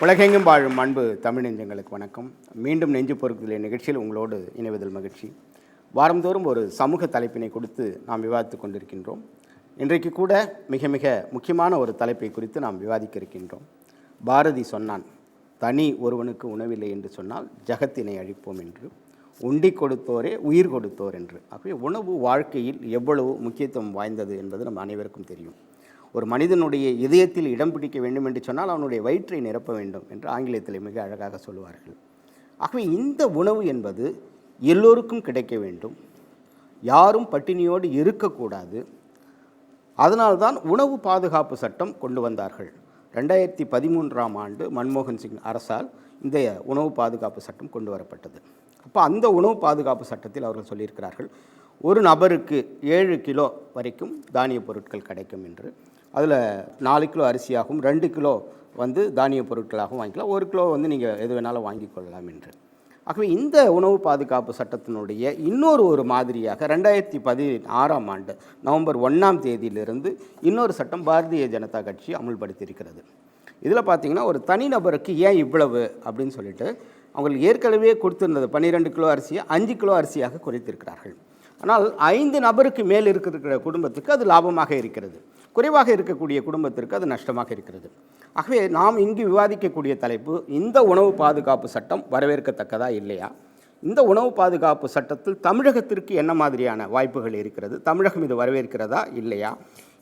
உலகெங்கும் வாழும் அன்பு தமிழ் நெஞ்சங்களுக்கு வணக்கம். மீண்டும் நெஞ்சு பொறுக்குதல் நிகழ்ச்சியில் உங்களோடு இணைவதில் மகிழ்ச்சி. வாரந்தோறும் ஒரு சமூக தலைப்பினை கொடுத்து நாம் விவாதித்து கொண்டிருக்கின்றோம். இன்றைக்கு கூட மிக மிக முக்கியமான ஒரு தலைப்பை குறித்து நாம் விவாதிக்க இருக்கின்றோம். பாரதி சொன்னான், தனி ஒருவனுக்கு உணவில்லை என்று சொன்னால் ஜகத்தினை அழிப்போம் என்று, உண்டி கொடுத்தோரே உயிர் கொடுத்தோர் என்று. ஆகவே உணவு வாழ்க்கையில் எவ்வளவு முக்கியத்துவம் வாய்ந்தது என்பது நம் அனைவருக்கும் தெரியும். ஒரு மனிதனுடைய இதயத்தில் இடம் பிடிக்க வேண்டும் என்று சொன்னால் அவனுடைய வயிற்றை நிரப்ப வேண்டும் என்று ஆங்கிலத்தில் மிக அழகாக சொல்லுவார்கள். ஆகவே இந்த உணவு என்பது எல்லோருக்கும் கிடைக்க வேண்டும், யாரும் பட்டினியோடு இருக்கக்கூடாது. அதனால்தான் உணவு பாதுகாப்பு சட்டம் கொண்டு வந்தார்கள். 2013ஆம் ஆண்டு மன்மோகன் சிங் அரசால் இந்த உணவு பாதுகாப்பு சட்டம் கொண்டு வரப்பட்டது. அப்போ அந்த உணவு பாதுகாப்பு சட்டத்தில் அவர்கள் சொல்லியிருக்கிறார்கள், ஒரு நபருக்கு 7 கிலோ வரைக்கும் தானிய பொருட்கள் கிடைக்கும் என்று. அதில் 4 கிலோ அரிசியாகவும் 2 கிலோ தானிய பொருட்களாகவும் வாங்கிக்கலாம், 1 கிலோ நீங்கள் எது வேணாலும் வாங்கி கொள்ளலாம் என்று. ஆகவே இந்த உணவு பாதுகாப்பு சட்டத்தினுடைய இன்னொரு மாதிரியாக 2016ஆம் ஆண்டு நவம்பர் 1ஆம் தேதியிலிருந்து இன்னொரு சட்டம் பாரதிய ஜனதா கட்சி அமுல்படுத்தியிருக்கிறது. இதில் பார்த்திங்கன்னா, ஒரு தனிநபருக்கு ஏன் இவ்வளவு அப்படின்னு சொல்லிட்டு அவங்களுக்கு ஏற்கனவே கொடுத்திருந்தது 12 கிலோ அரிசியை 5 கிலோ அரிசியாக குறைத்திருக்கிறார்கள். ஆனால் 5 நபருக்கு மேல் இருக்கிற குடும்பத்துக்கு அது லாபமாக இருக்கிறது, குறைவாக இருக்கக்கூடிய குடும்பத்திற்கு அது நஷ்டமாக இருக்கிறது. ஆகவே நாம் இங்கு விவாதிக்கக்கூடிய தலைப்பு, இந்த உணவு பாதுகாப்பு சட்டம் வரவேற்கத்தக்கதா இல்லையா, இந்த உணவு பாதுகாப்பு சட்டத்தில் தமிழகத்திற்கு என்ன மாதிரியான வாய்ப்புகள் இருக்கிறது, தமிழகம் இது வரவேற்கிறதா இல்லையா,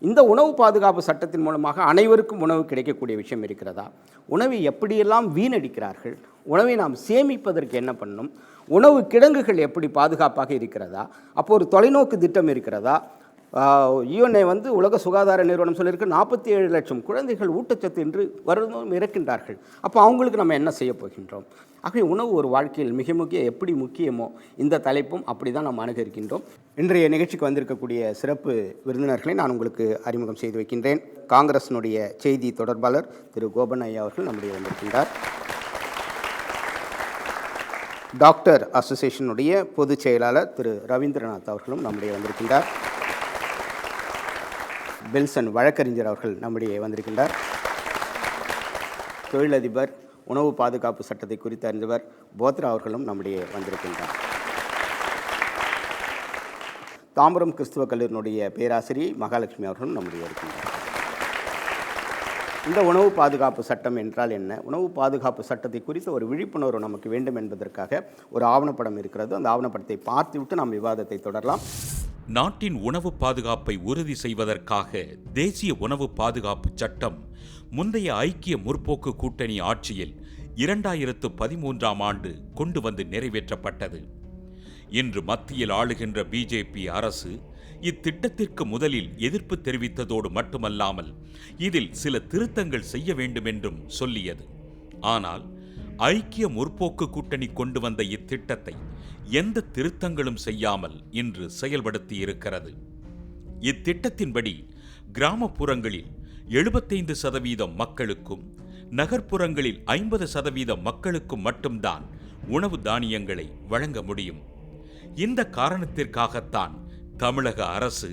இந்த உணவு பாதுகாப்பு சட்டத்தின் மூலமாக அனைவருக்கும் உணவு கிடைக்கக்கூடிய விஷயம் இருக்கிறதா, உணவை எப்படியெல்லாம் வீணடிக்கிறார்கள், உணவை நாம் சேமிப்பதற்கு என்ன பண்ணணும், உணவு கிடங்குகள் எப்படி பாதுகாப்பாக இருக்கிறதா, அப்போ ஒரு தொலைநோக்கு திட்டம் இருக்கிறதா. யுஎன்ஏ உலக சுகாதார நிறுவனம் சொல்லியிருக்கு, 47 லட்சம் குழந்தைகள் ஊட்டச்சத்து என்று வருடம் இறக்கின்றார்கள். அப்போ அவங்களுக்கு நம்ம என்ன செய்ய போகின்றோம்? ஆகவே உணவு ஒரு வாழ்க்கையில் மிக எப்படி முக்கியமோ இந்த தலைப்பும் அப்படி தான் நாம் அணுகிருக்கின்றோம். இன்றைய நிகழ்ச்சிக்கு வந்திருக்கக்கூடிய சிறப்பு விருந்தினர்களை நான் உங்களுக்கு அறிமுகம் செய்து வைக்கின்றேன். காங்கிரஸினுடைய செய்தி தொடர்பாளர் திரு கோபன் ஐயா அவர்கள் நம்முடைய வந்திருக்கின்றார். டாக்டர் அசோசியேஷனுடைய பொதுச் செயலாளர் திரு ரவீந்திரநாத் அவர்களும் நம்முடைய வந்திருக்கின்றார். பெல்சன் வழக்கறிஞர் அவர்கள் நம்முடைய வந்திருக்கின்றார். தொழிலதிபர், உணவு பாதுகாப்பு சட்டத்தை குறித்து அறிந்தவர் போத்ரா அவர்களும் நம்முடைய வந்திருக்கின்றார். தாம்பரம் கிறிஸ்துவ கல்லூரியினுடைய பேராசிரியை மகாலட்சுமி அவர்களும் நம்முடைய இருக்கின்றார். இந்த உணவு பாதுகாப்பு சட்டம் என்றால் என்ன, உணவு பாதுகாப்பு சட்டத்தை குறித்து ஒரு விழிப்புணர்வு நமக்கு வேண்டும் என்பதற்காக ஒரு ஆவணப்படம் இருக்கிறது. அந்த ஆவணப்படத்தை பார்த்துவிட்டு நாம் விவாதத்தை தொடரலாம். நாட்டின் உணவு பாதுகாப்பை உறுதி செய்வதற்காக தேசிய உணவு பாதுகாப்பு சட்டம் முந்தைய ஐக்கிய முற்போக்கு கூட்டணி ஆட்சியில் 2013ஆம் ஆண்டு கொண்டு நிறைவேற்றப்பட்டது. இன்று மத்தியில் ஆளுகின்ற பிஜேபி அரசு இத்திட்டத்திற்கு முதலில் எதிர்ப்பு தெரிவித்ததோடு மட்டுமல்லாமல் இதில் சில திருத்தங்கள் செய்ய வேண்டும் என்றும் சொல்லியது. ஆனால் ஐக்கிய முற்போக்கு கூட்டணி கொண்டு வந்த இத்திட்டத்தை எந்த திருத்தங்களும் செய்யாமல் இன்று செயல்படுத்தி இருக்கிறது. இத்திட்டத்தின்படி கிராமப்புறங்களில் 75% மக்களுக்கும் நகர்ப்புறங்களில் 50% மக்களுக்கும் மட்டும்தான் உணவு தானியங்களை வழங்க முடியும். இந்த காரணத்திற்காகத்தான் தமிழக அரசு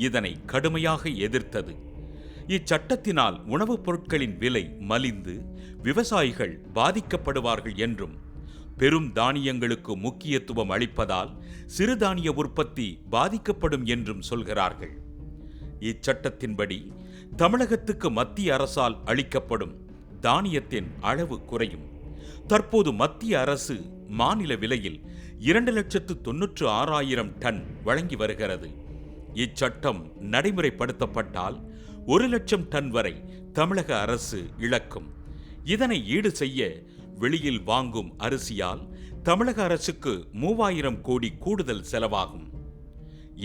இதனை கடுமையாக எதிர்த்தது. இச்சட்டத்தினால் உணவுப் பொருட்களின் விலை மலிந்து விவசாயிகள் பாதிக்கப்படுவார்கள் என்றும், பெரும் தானியங்களுக்கு முக்கியத்துவம் அளிப்பதால் சிறுதானிய உற்பத்தி பாதிக்கப்படும் என்றும் சொல்கிறார்கள். இச்சட்டத்தின்படி தமிழகத்துக்கு மத்திய அரசால் அளிக்கப்படும் தானியத்தின் அளவு குறையும். தற்போது மத்திய அரசு மாநில விலையில் 2,96,000 டன் வழங்கி வருகிறது. இச்சட்டம் நடைமுறைப்படுத்தப்பட்டால் 1,00,000 டன் வரை தமிழக அரசு இழக்கும். இதனை ஈடு செய்ய வெளியில் வாங்கும் அரிசியால் தமிழக அரசுக்கு 3,000 கோடி கூடுதல் செலவாகும்.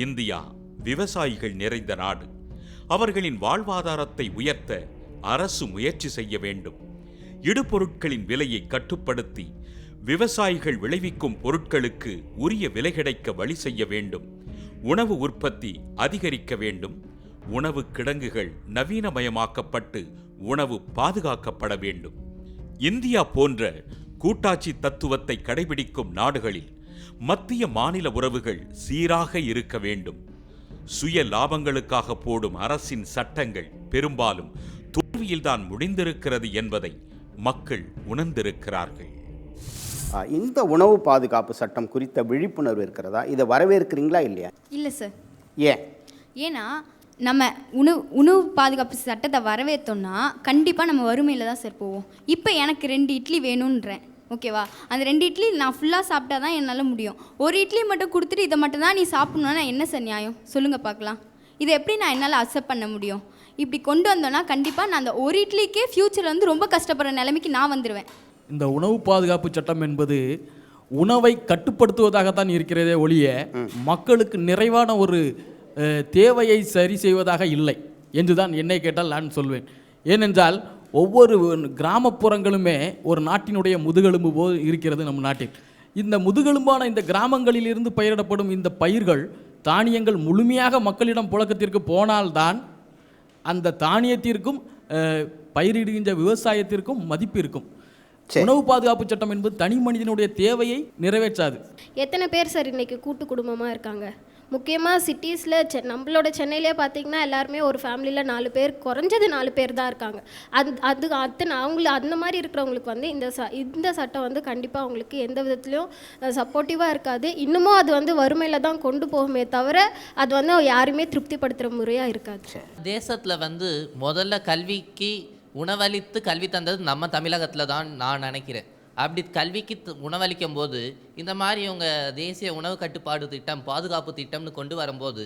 இந்தியா விவசாயிகள் நிறைந்த நாடு. அவர்களின் வாழ்வாதாரத்தை உயர்த்த அரசு முயற்சி செய்ய வேண்டும். இடுபொருட்களின் விலையை கட்டுப்படுத்தி விவசாயிகள் விளைவிக்கும் பொருட்களுக்கு உரிய விலை கிடைக்க வழி செய்ய வேண்டும். உணவு உற்பத்தி அதிகரிக்க வேண்டும். உணவு கிடங்குகள் நவீனமயமாக்கப்பட்டு உணவு பாதுகாக்கப்பட வேண்டும். இந்தியா போன்ற கூட்டாட்சி தத்துவத்தை கடைபிடிக்கும் நாடுகளில் மத்திய மாநில உறவுகள் சீராக இருக்க வேண்டும். சுய லாபங்களுக்காக போடும் அரசின் சட்டங்கள் பெரும்பாலும் தோல்வியில்தான் முடிந்திருக்கிறது என்பதை மக்கள் உணர்ந்திருக்கிறார்கள். இந்த உணவு பாதுகாப்பு சட்டம் குறித்த விழிப்புணர்வு இருக்கிறதா? இதை வரவேற்கிறீங்களா இல்லையா? இல்லை சார். ஏன்? ஏன்னா நம்ம உணவு பாதுகாப்பு சட்டத்தை வரவேற்றோம்னா கண்டிப்பாக நம்ம வறுமையில் தான் சார் போவோம். இப்போ எனக்கு 2 இட்லி வேணுன்றேன், ஓகேவா? அந்த 2 இட்லி நான் ஃபுல்லாக சாப்பிட்டா தான் என்னால் முடியும். ஒரு இட்லி மட்டும் கொடுத்துட்டு இதை மட்டும் தான் நீ சாப்பிட்ணுன்னா என்ன சார் நியாயம்? சொல்லுங்கள் பார்க்கலாம். இதை எப்படி நான் என்னால் அக்செப்ட் பண்ண முடியும்? இப்படி கொண்டு வந்தோன்னா கண்டிப்பாக நான் அந்த ஒரு இட்லிக்கே ஃப்யூச்சரில் வந்து ரொம்ப கஷ்டப்படுற நிலைமைக்கு நான் வந்துடுவேன். இந்த உணவு பாதுகாப்பு சட்டம் என்பது உணவை கட்டுப்படுத்துவதாகத்தான் இருக்கிறதே ஒழிய மக்களுக்கு நிறைவான ஒரு தேவையை சரி செய்வதாக இல்லை என்றுதான் என்னை கேட்டால் நான் சொல்வேன். ஏனென்றால் ஒவ்வொரு கிராமப்புறங்களுமே ஒரு நாட்டினுடைய முதுகெலும்பு போல் இருக்கிறது நம் நாட்டில். இந்த முதுகெலும்பான இந்த கிராமங்களிலிருந்து பயிரிடப்படும் இந்த பயிர்கள், தானியங்கள் முழுமையாக மக்களிடம் புழக்கத்திற்கு போனால்தான் அந்த தானியத்திற்கும் பயிரிடுகின்ற விவசாயத்திற்கும் மதிப்பு இருக்கும். உணவு பாதுகாப்பு சட்டம் என்பது தனி மனிதனுடைய தேவையை நிறைவேற்றாது. எத்தனை பேர் சார் இன்றைக்கி கூட்டு குடும்பமாக இருக்காங்க? முக்கியமாக சிட்டிஸில் நம்மளோட சென்னையிலே பார்த்திங்கன்னா எல்லாருமே ஒரு ஃபேமிலியில் 4 பேர், குறைஞ்சது 4 பேர் தான் இருக்காங்க. அவங்களுக்கு அந்த மாதிரி இருக்கிறவங்களுக்கு வந்து இந்த சட்டம் வந்து கண்டிப்பாக அவங்களுக்கு எந்த விதத்துலையும் சப்போர்ட்டிவாக இருக்காது. இன்னமும் அது வந்து வறுமையில் தான் கொண்டு போகுமே தவிர அது வந்து யாருமே திருப்திப்படுத்துகிற முறையாக இருக்காது. தேசத்தில் வந்து முதல்ல கல்விக்கு உணவளித்து கல்வி தந்தது நம்ம தமிழகத்தில் தான் நான் நினைக்கிறேன். அப்படி கல்விக்கு உணவளிக்கும் போது இந்த மாதிரி இவங்க தேசிய உணவு கட்டுப்பாடு திட்டம், பாதுகாப்பு திட்டம்னு கொண்டு வரும்போது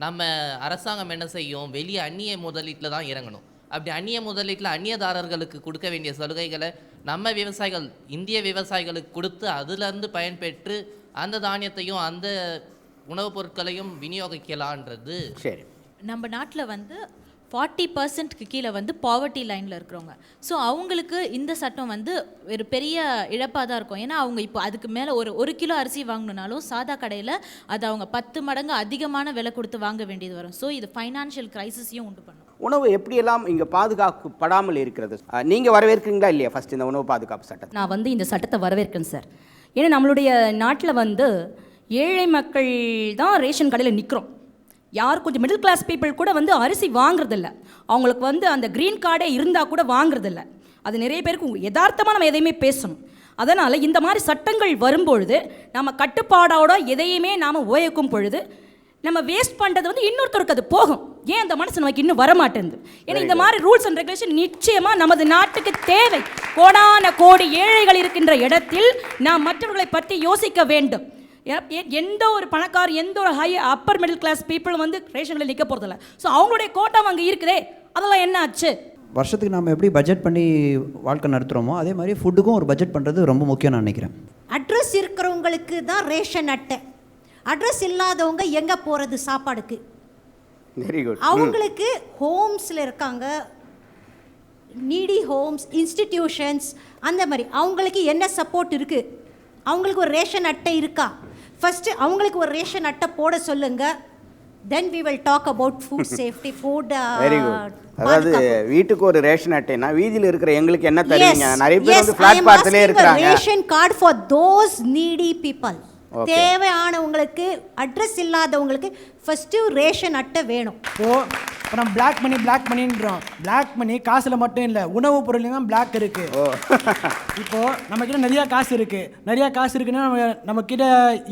நம்ம அரசாங்கம் என்ன செய்யும்? வெளியே அந்நிய முதலீட்டில் தான் இறங்கணும். அப்படி அந்நிய முதலீட்டில் அந்நியதாரர்களுக்கு கொடுக்க வேண்டிய சலுகைகளை நம்ம விவசாயிகள், இந்திய விவசாயிகளுக்கு கொடுத்து அதிலிருந்து பயன்பெற்று அந்த தானியத்தையும் அந்த உணவுப் பொருட்களையும் விநியோகிக்கலான்றது. சரி, நம்ம நாட்டில் வந்து 40% கீழே வந்து பாவர்ட்டி லைனில் இருக்கிறவங்க. ஸோ அவங்களுக்கு இந்த சட்டம் வந்து ஒரு பெரிய இழப்பாக தான் இருக்கும். ஏன்னா அவங்க இப்போ அதுக்கு மேலே ஒரு கிலோ அரிசி வாங்கணுனாலும் சாதா கடையில் அது அவங்க 10 மடங்கு அதிகமான விலை கொடுத்து வாங்க வேண்டியது வரும். ஸோ இது ஃபைனான்ஷியல் கிரைசிஸையும் உண்டு பண்ணும். உணவு எப்படியெல்லாம் இங்கே பாதுகாக்கப்படாமல் இருக்கிறது? நீங்கள் வரவேற்கிறீங்களா இல்லையா ஃபர்ஸ்ட் இந்த உணவு பாதுகாப்பு சட்டத்தை? நான் வந்து இந்த சட்டத்தை வரவேற்கிறேன் சார். ஏன்னா நம்மளுடைய நாட்டில் வந்து ஏழை மக்கள் தான் ரேஷன் கடையில் நிற்கிறோம். யார் கொஞ்சம் மிடில் கிளாஸ் பீப்புள் கூட வந்து அரிசி வாங்குறதில்ல. அவங்களுக்கு வந்து அந்த க்ரீன் கார்டே இருந்தால் கூட வாங்குறதில்ல. அது நிறைய பேருக்கு யதார்த்தமாக நம்ம எதையுமே பேசணும். அதனால் இந்த மாதிரி சட்டங்கள் வரும்பொழுது நம்ம கட்டுப்பாடோட எதையுமே நாம் உபயோகிக்கும் பொழுது நம்ம வேஸ்ட் பண்ணுறது வந்து இன்னொருத்தருக்கு அது போகும். ஏன் அந்த மனசு நமக்கு இன்னும் வரமாட்டேங்குது? ஏன்னா இந்த மாதிரி ரூல்ஸ் அண்ட் ரெகுலேஷன் நிச்சயமாக நமது நாட்டுக்கு தேவை. கோடான கோடி ஏழைகள் இருக்கின்ற இடத்தில் நாம் மற்றவர்களை பற்றி யோசிக்க வேண்டும். எந்த ஒரு பணக்கார், எந்த ஒரு அப்பர் மிடில் கிளாஸ் பீப்புள் வந்து ரேஷனில் நிற்க போகிறதில்ல. ஸோ அவங்களுடைய கோட்டா அங்கே இருக்குதே, அதெல்லாம் என்ன ஆச்சு? வருஷத்துக்கு நம்ம எப்படி பட்ஜெட் பண்ணி வாழ்க்கை நடத்துகிறோமோ அதே மாதிரி ஃபுட்டுக்கும் ஒரு பட்ஜெட் பண்ணுறது ரொம்ப முக்கியம் நான் நினைக்கிறேன். அட்ரஸ் இருக்கிறவங்களுக்கு தான் ரேஷன் அட்டை, அட்ரஸ் இல்லாதவங்க எங்கே போகிறது சாப்பாடுக்கு? Very good. அவங்களுக்கு ஹோம்ஸில் இருக்காங்க, நீடி ஹோம்ஸ், இன்ஸ்டிடியூஷன்ஸ், அந்த மாதிரி அவங்களுக்கு என்ன சப்போர்ட் இருக்குது? அவங்களுக்கு ஒரு ரேஷன் அட்டை இருக்கா? ஃபஸ்ட்டு அவங்களுக்கு ஒரு ரேஷன் அட்டை போட சொல்லுங்கள். Then we will talk about food safety, food. Very good. அதாவது வீட்டுக்கு ஒரு ரேஷன் அட்டைனா வீதியில் இருக்கிற எங்களுக்கு என்ன தருவீங்க? நிறைய பேர் வந்து ஃபிளாட் பாத்லே இருக்காங்க. Ration card for those needy people. தேவையானவங்களுக்கு, அட்ரஸ் இல்லாதவங்களுக்கு ஃபஸ்ட்டு ரேஷன் அட்டை வேணும். இப்போ நம்ம பிளாக் மணின்றோம். பிளாக் மணி காசில் மட்டும் இல்லை, உணவு பொருள்லையும் தான் பிளாக் இருக்குது. இப்போது நம்மக்கிட்ட நிறையா காசு இருக்குன்னா நம்மக்கிட்ட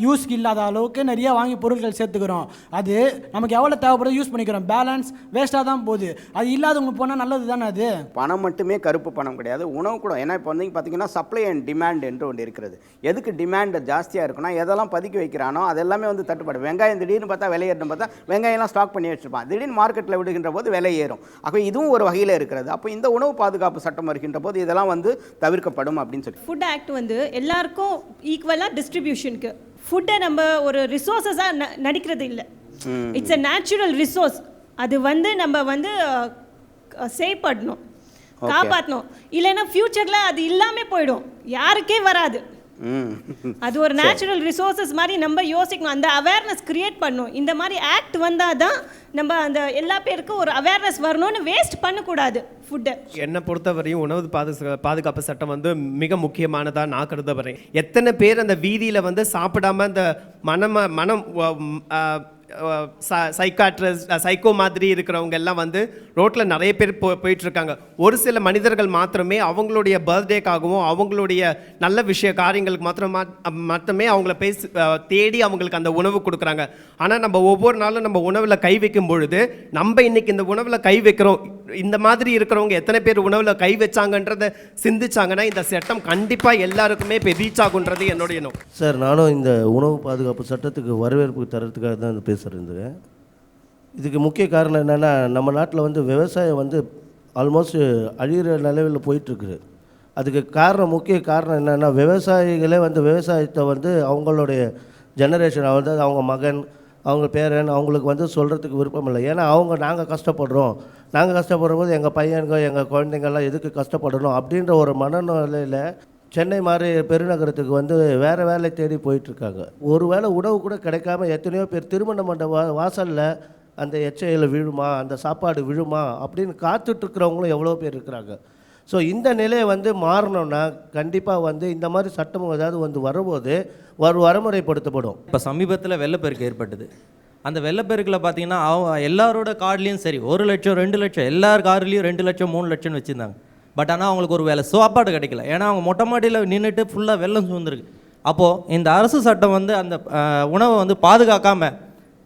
யூஸ்க்கு இல்லாத அளவுக்கு நிறையா வாங்கி பொருட்கள் சேர்த்துக்கிறோம். அது நமக்கு எவ்வளோ தேவைப்படுது யூஸ் பண்ணிக்கிறோம். பேலன்ஸ் வேஸ்ட்டாக தான் போகுது. அது இல்லாதவங்க போனால் நல்லது தானே. அது பணம் மட்டுமே கருப்பு பணம் கிடையாது, உணவு கூட. ஏன்னா இப்போ வந்து பார்த்தீங்கன்னா சப்ளை அண்ட் டிமாண்ட் என்று ஒன்று இருக்கிறது. எதுக்கு டிமாண்ட் ஜாஸ்தியாக இருக்குன்னா எதெல்லாம் பதுக்கி வைக்கிறானோ அதெல்லாமே வந்து தட்டுப்பாடு. வெங்காயம் திடீர்னு பார்த்தா விலை ஏறணும், பார்த்தா வெங்காயம்லாம் ஸ்டாக் பண்ணி வச்சுருப்பான், திடீர்னு மார்க்கெட்டில் விடுகின்ற போது விலை ஏறும். ஆகவே இதுவும் ஒரு வகையில் இருக்கிறது. அப்போ இந்த உணவு பாதுகாப்பு சட்டம் வருகின்ற போது இதெல்லாம் வந்து தவிர்க்கப்படும் அப்படின்னு சொல்லி. ஃபுட் ஆக்ட் வந்து எல்லாருக்கும் ஈக்குவலாக டிஸ்ட்ரிபியூஷனுக்கு ஃபுட்டை நம்ம ஒரு ரிசோர்ஸஸாக நடிக்கிறது இல்லை. It's a natural resource. அது வந்து நம்ம வந்து சேவ் பண்ணணும், காப்பாற்றணும். இல்லைன்னா ஃப்யூச்சரில் அது இல்லாமல் போயிடும், யாருக்கே வராது. அது ஒரு நேச்சுரல் ரிசோர்ஸஸ் மாதிரி நம்ம யோசிக்கணும், அந்த அவேர்னஸ் கிரியேட் பண்ணணும். இந்த மாதிரி ஆக்ட் வந்தால் தான் நம்ம அந்த எல்லா பேருக்கும் ஒரு அவேர்னஸ் வரணும்னு வேஸ்ட் பண்ணக்கூடாது ஃபுட்டை. என்னை பொறுத்தவரையும் உணவு பாதுகாப்பு சட்டம் வந்து மிக முக்கியமானதாக நான் கருத வரேன். எத்தனை பேர் அந்த வீதியில் வந்து சாப்பிடாம அந்த மனம் சைக்காட்ரிஸ்ட் சைக்கோ மாதிரி இருக்கிறவங்க எல்லாம் வந்து ரோட்டில் நிறைய பேர் போயிட்டுருக்காங்க. ஒரு சில மனிதர்கள் மாத்திரமே அவங்களுடைய பர்த்டேக்காகவும் அவங்களுடைய நல்ல காரியங்களுக்கு மட்டுமே அவங்கள தேடி அவங்களுக்கு அந்த உணவு கொடுக்குறாங்க. ஆனால் நம்ம ஒவ்வொரு நாளும் நம்ம உணவில் கை வைக்கும் பொழுது நம்ம இன்னைக்கு இந்த உணவில் கை வைக்கிறோம், இந்த மாதிரி இருக்கிறவங்க எத்தனை பேர் உணவில் கை வச்சாங்கன்றதை சிந்திச்சாங்கன்னா இந்த சட்டம் கண்டிப்பாக எல்லாருக்குமே இப்போ ரீச் ஆகுன்றது என்னுடைய எண்ணம். சார், நானும் இந்த உணவு பாதுகாப்பு சட்டத்துக்கு வரவேற்பு தரத்துக்காக தான் பேசுகிறேன். இதுக்கு முக்கிய காரணம் என்னென்னா, நம்ம நாட்டில் வந்து விவசாயம் வந்து ஆல்மோஸ்ட் அழிகிற நிலவில் போயிட்டுருக்குது. அதுக்கு முக்கிய காரணம் என்னென்னா, விவசாயிகளே வந்து விவசாயத்தை வந்து அவங்களுடைய ஜெனரேஷன் வந்து அவங்க மகன் அவங்க பேரன் அவங்களுக்கு வந்து சொல்கிறதுக்கு விருப்பம் இல்லை. ஏன்னா நாங்கள் கஷ்டப்படுற போது எங்கள் பையனுங்க எங்கள் குழந்தைங்கள்லாம் எதுக்கு கஷ்டப்படணும் அப்படின்ற ஒரு மனநிலையில் சென்னை மாதிரி பெருநகரத்துக்கு வந்து வேறு வேலை தேடி போயிட்டுருக்காங்க. ஒரு வேளை உணவு கூட கிடைக்காம எத்தனையோ பேர் திருமண மண்டப வாசலில் அந்த எச்சையில் விழுமா, அந்த சாப்பாடு விழுமா அப்படின்னு காத்துட்ருக்கிறவங்களும் எவ்வளோ பேர் இருக்கிறாங்க. ஸோ இந்த நிலையை வந்து மாறணும்னா கண்டிப்பாக வந்து இந்த மாதிரி சட்டம் ஏதாவது வந்து வரும்போது வரமுறைப்படுத்தப்படும். இப்போ சமீபத்தில் வெள்ளப்பெருக்கு ஏற்பட்டது. அந்த வெள்ளப்பெருக்கில் பார்த்தீங்கன்னா எல்லாரோட கார்டுலேயும் சரி 1 லட்சம் 2 லட்சம் எல்லார் கார்டுலேயும் 2 லட்சம் 3 லட்சம்னு வச்சுருந்தாங்க. பட் ஆனால் அவங்களுக்கு ஒரு வேலை சாப்பாடு கிடைக்கல. ஏன்னா அவங்க மொட்டை மாடியில் நின்றுட்டு ஃபுல்லாக வெள்ளம் சூழ்ந்துருக்கு. அப்போது இந்த அரசு சட்டம் வந்து அந்த உணவை வந்து பாதுகாக்காமல்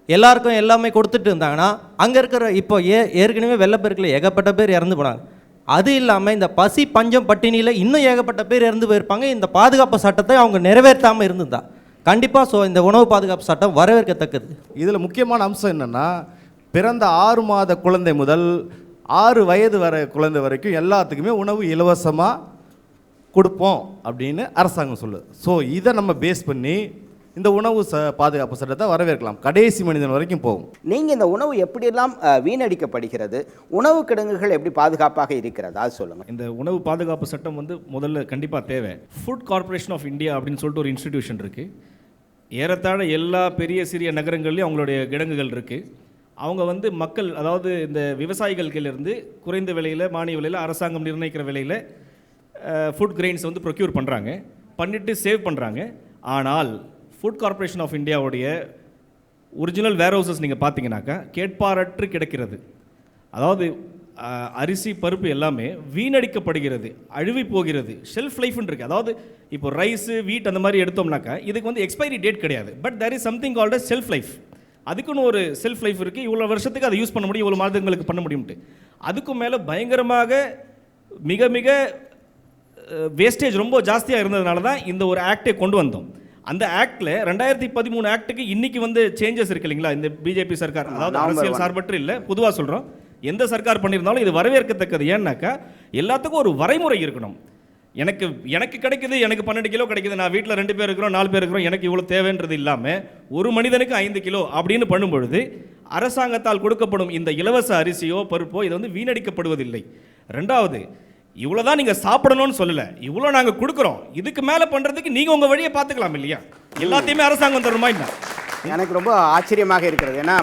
எல்லாருக்கும் எல்லாமே கொடுத்துட்டு இருந்தாங்கன்னா அங்கே இருக்கிற இப்போ ஏற்கனவே வெள்ளப்பெருக்கில் ஏகப்பட்ட பேர் இறந்து போனாங்க. அது இல்லாமல் இந்த பசி பஞ்சம் பட்டினியில் இன்னும் ஏகப்பட்ட பேர் இறந்து போயிருப்பாங்க. இந்த பாதுகாப்பு சட்டத்தை அவங்க நிறைவேற்றாமல் இருந்துதான் கண்டிப்பாக. ஸோ இந்த உணவு பாதுகாப்பு சட்டம் வரவேற்கத்தக்கது. இதில் முக்கியமான அம்சம் என்னென்னா, பிறந்த 6 மாத குழந்தை முதல் 6 வயது குழந்தை வரைக்கும் எல்லாத்துக்குமே உணவு இலவசமாக கொடுப்போம் அப்படின்னு அரசாங்கம் சொல்லுது. ஸோ இதை நம்ம பேஸ் பண்ணி இந்த உணவு பாதுகாப்பு சட்டத்தை வரவேற்கலாம். கடைசி மனிதன் வரைக்கும் போகும். நீங்கள் இந்த உணவு எப்படியெல்லாம் வீணடிக்கப்படுகிறது, உணவு கிடங்குகள் எப்படி பாதுகாப்பாக இருக்கிறது அது சொல்லுங்கள். இந்த உணவு பாதுகாப்பு சட்டம் வந்து முதல்ல கண்டிப்பாக தேவை. ஃபுட் கார்ப்பரேஷன் ஆஃப் இந்தியா அப்படின்னு சொல்லிட்டு ஒரு இன்ஸ்டிடியூஷன் இருக்குது. ஏறத்தாழ எல்லா பெரிய சிறிய நகரங்கள்லேயும் அவங்களுடைய கிடங்குகள் இருக்குது. அவங்க வந்து மக்கள், அதாவது இந்த விவசாயிகளுக்கிலிருந்து குறைந்த விலையில் மானிய விலையில் அரசாங்கம் நிர்ணயிக்கிற விலையில் ஃபுட் கிரெயின்ஸ் வந்து ப்ரொக்யூர் பண்ணிவிட்டு சேவ் பண்ணுறாங்க. ஆனால் ஃபுட் கார்ப்பரேஷன் ஆஃப் இந்தியாவுடைய ஒரிஜினல் வேர்ஹவுசஸ் நீங்கள் பார்த்தீங்கன்னாக்கா கேட்பாரற்று கிடக்கிறது. அதாவது அரிசி பருப்பு எல்லாமே வீணடிக்கப்படுகிறது, அழுவி போகிறது, ஷெல்ஃப் லைஃப்னு இருக்குது. அதாவது இப்போ ரைஸு வீட் அந்த மாதிரி எடுத்தோம்னாக்கா இதுக்கு வந்து எக்ஸ்பைரி டேட் கிடையாது. But there is something called as shelf life. அதுக்குன்னு ஒரு செல்ஃப் லைஃப் இருக்குது. இவ்வளோ வருஷத்துக்கு அதை யூஸ் பண்ண முடியும், இவ்வளோ மாதங்களுக்கு பண்ண முடியும்ட்டு. அதுக்கும் மேலே பயங்கரமாக மிக மிக வேஸ்டேஜ் ரொம்ப ஜாஸ்தியாக இருந்ததுனால தான் இந்த ஒரு ஆக்டை கொண்டு வந்தோம். அந்த ஆக்டில் 2013 ஆக்டுக்கு இன்றைக்கி வந்து சேஞ்சஸ் இருக்குது இல்லைங்களா. இந்த பிஜேபி சர்க்கார், அதாவது அரசியல் சார்பற்று இல்லை, பொதுவாக சொல்கிறோம், எந்த சர்க்கார் பண்ணியிருந்தாலும் இது வரவேற்கத்தக்கது. ஏன்னாக்கா எல்லாத்துக்கும் ஒரு வரைமுறை இருக்கணும். எனக்கு கிடைக்குது, எனக்கு 12 கிலோ கிடைக்குது, நான் வீட்டில் 2 பேர் இருக்கிறோம் 4 பேர் இருக்கிறோம், எனக்கு இவ்வளோ தேவைன்றது இல்லாமல் ஒரு மனிதனுக்கு 5 கிலோ அப்படின்னு பண்ணும்பொழுது அரசாங்கத்தால் கொடுக்கப்படும் இந்த இலவச அரிசியோ பருப்போ இது வந்து வீணடிக்கப்படுவதில்லை. ரெண்டாவது, இவ்வளோ தான் நீங்கள் சாப்பிடணும்னு சொல்லலை, இவ்வளோ நாங்கள் கொடுக்குறோம், இதுக்கு மேலே பண்ணுறதுக்கு நீங்கள் உங்கள் வழியை பார்த்துக்கலாம் இல்லையா. எல்லாத்தையுமே அரசாங்கம் தருமா இல்லை. எனக்கு ரொம்ப ஆச்சரியமாக இருக்கிறது. ஏன்னா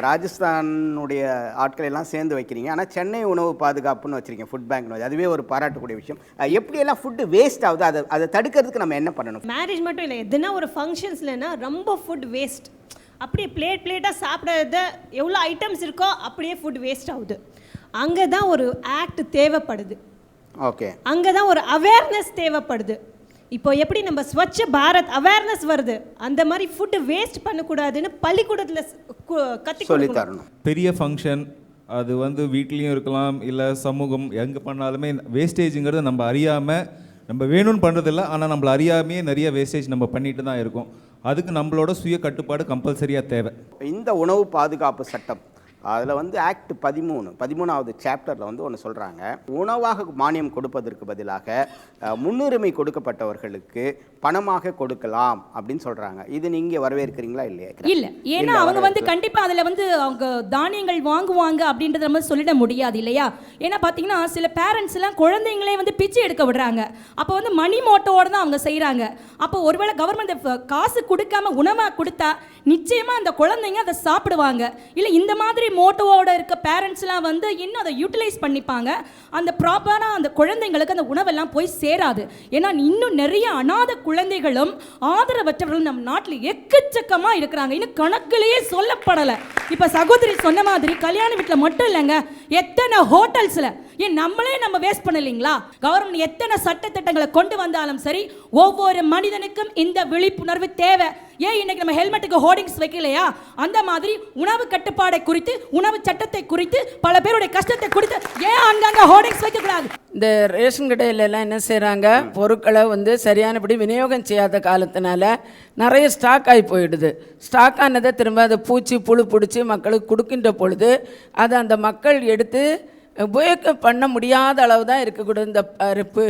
ராஜஸ்தானுடைய ஆட்களை எல்லாம் சேர்ந்து வைக்கிறீங்க, ஆனால் சென்னை உணவு பாதுகாப்புன்னு வச்சுருக்கீங்க, ஃபுட் பேங்க்னு. அதுவே ஒரு பாராட்டக்கூடிய விஷயம். எப்படியெல்லாம் ஃபுட்டு வேஸ்ட் ஆகுது, அதை தடுக்கிறதுக்கு நம்ம என்ன பண்ணணும்? மேரேஜ் மட்டும் இல்லை, எதுனா ஒரு ஃபங்க்ஷன்ஸ்லன்னா ரொம்ப ஃபுட் வேஸ்ட். அப்படியே பிளேட்டாக சாப்பிட்றத எவ்வளோ ஐட்டம்ஸ் இருக்கோ அப்படியே ஃபுட் வேஸ்ட் ஆகுது. அங்கே தான் ஒரு ஆக்ட் தேவைப்படுது. ஓகே, அங்கே தான் ஒரு அவேர்னஸ் தேவைப்படுது. இப்போ எப்படி நம்ம ஸ்வச்ச பாரத் அவேர்னஸ் வருது, அந்த மாதிரி ஃபுட்டு வேஸ்ட் பண்ணக்கூடாதுன்னு பள்ளிக்கூடத்தில் சொல்லி தரணும். பெரிய ஃபங்க்ஷன் அது வந்து வீட்லேயும் இருக்கலாம், இல்லை சமூகம் எங்கே பண்ணாலுமே வேஸ்டேஜுங்கிறது நம்ம அறியாமல், நம்ம வேணும்னு பண்ணுறதில்ல, ஆனால் நம்மளை அறியாமையே நிறைய வேஸ்டேஜ் நம்ம பண்ணிட்டு தான் இருக்கோம். அதுக்கு நம்மளோட சுய கட்டுப்பாடு கம்பல்சரியாக தேவை. இந்த உணவு பாதுகாப்பு சட்டம் அதில் வந்து ஆக்ட் 13வது சாப்டரில் வந்து ஒன்று சொல்கிறாங்க, உணவாக மானியம் கொடுப்பதற்கு பதிலாக முன்னுரிமை கொடுக்கப்பட்டவர்களுக்கு பணமாக கொடுக்கலாம் அப்படின்னு சொல்கிறாங்க. இது நீங்கள் வரவேற்கிறீங்களா இல்லையா? இல்லை, ஏன்னா அவங்க வந்து கண்டிப்பாக அதில் வந்து அவங்க தானியங்கள் வாங்குவாங்க அப்படின்றத நம்ம சொல்லிட முடியாது இல்லையா. ஏன்னா பார்த்தீங்கன்னா சில பேரண்ட்ஸ்லாம் குழந்தைங்களே வந்து பிச்சை எடுக்க விடுறாங்க. அப்போ வந்து மணி மோட்டோடு தான் அவங்க செய்கிறாங்க. அப்போ ஒருவேளை கவர்மெண்ட் காசு கொடுக்காம உணவாக கொடுத்தா நிச்சயமாக அந்த குழந்தைங்க அதை சாப்பிடுவாங்க. இல்லை இந்த மாதிரி மோட்டோவோட இருக்க பேரண்ட்ஸ்லாம் வந்து இன்னும் அதை யூட்டிலைஸ் பண்ணிப்பாங்க. அந்த ப்ராப்பரான அந்த குழந்தைங்களுக்கு அந்த உணவெல்லாம் போய் சேராது. ஏன்னா இன்னும் நிறைய அநாத குழந்தைகளும் ஆதரவற்றவர்களும் நம்ம நாட்டில் எக்கச்சக்கமாக இருக்கிறாங்க. இன்னும் கணக்கிலேயே சொல்லப்படலை. இப்போ சகோதரி சொன்ன மாதிரி கல்யாண வீட்டில் மட்டும் இல்லைங்க, எத்தனை ஹோட்டல்ஸில் ஏன் நம்மளே நம்ம வேஸ்ட் பண்ணலைங்களா? கவர்மெண்ட் எத்தனை சட்டத்திட்டங்களை கொண்டு வந்தாலும் சரி, ஒவ்வொரு மனிதனுக்கும் இந்த விழிப்புணர்வு தேவை. ஏன் இன்னைக்கு நம்ம ஹெல்மெட்டுக்கு ஹோர்டிங்ஸ் வைக்கலையா? அந்த மாதிரி உணவு கட்டுப்பாடை குறித்து, உணவு சட்டத்தை குறித்து, பல பேருடைய கஷ்டத்தை குறித்து ஏன் அங்கங்க ஹோர்டிங்ஸ் வைக்கக்கூடாது? இந்த ரேஷன் கடையில எல்லாம் என்ன செய்கிறாங்க, பொருட்களை வந்து சரியானபடி விநியோகம் செய்யாத காலத்தினால நிறைய ஸ்டாக் ஆகி போயிடுது. ஸ்டாக் ஆனதை திரும்ப அதை பூச்சி புழு பிடிச்சி மக்களுக்கு கொடுக்கின்ற பொழுது அதை அந்த மக்கள் எடுத்து உபயோகம் பண்ண முடியாத அளவு தான் இருக்கக்கூடாது. இந்த பருப்பு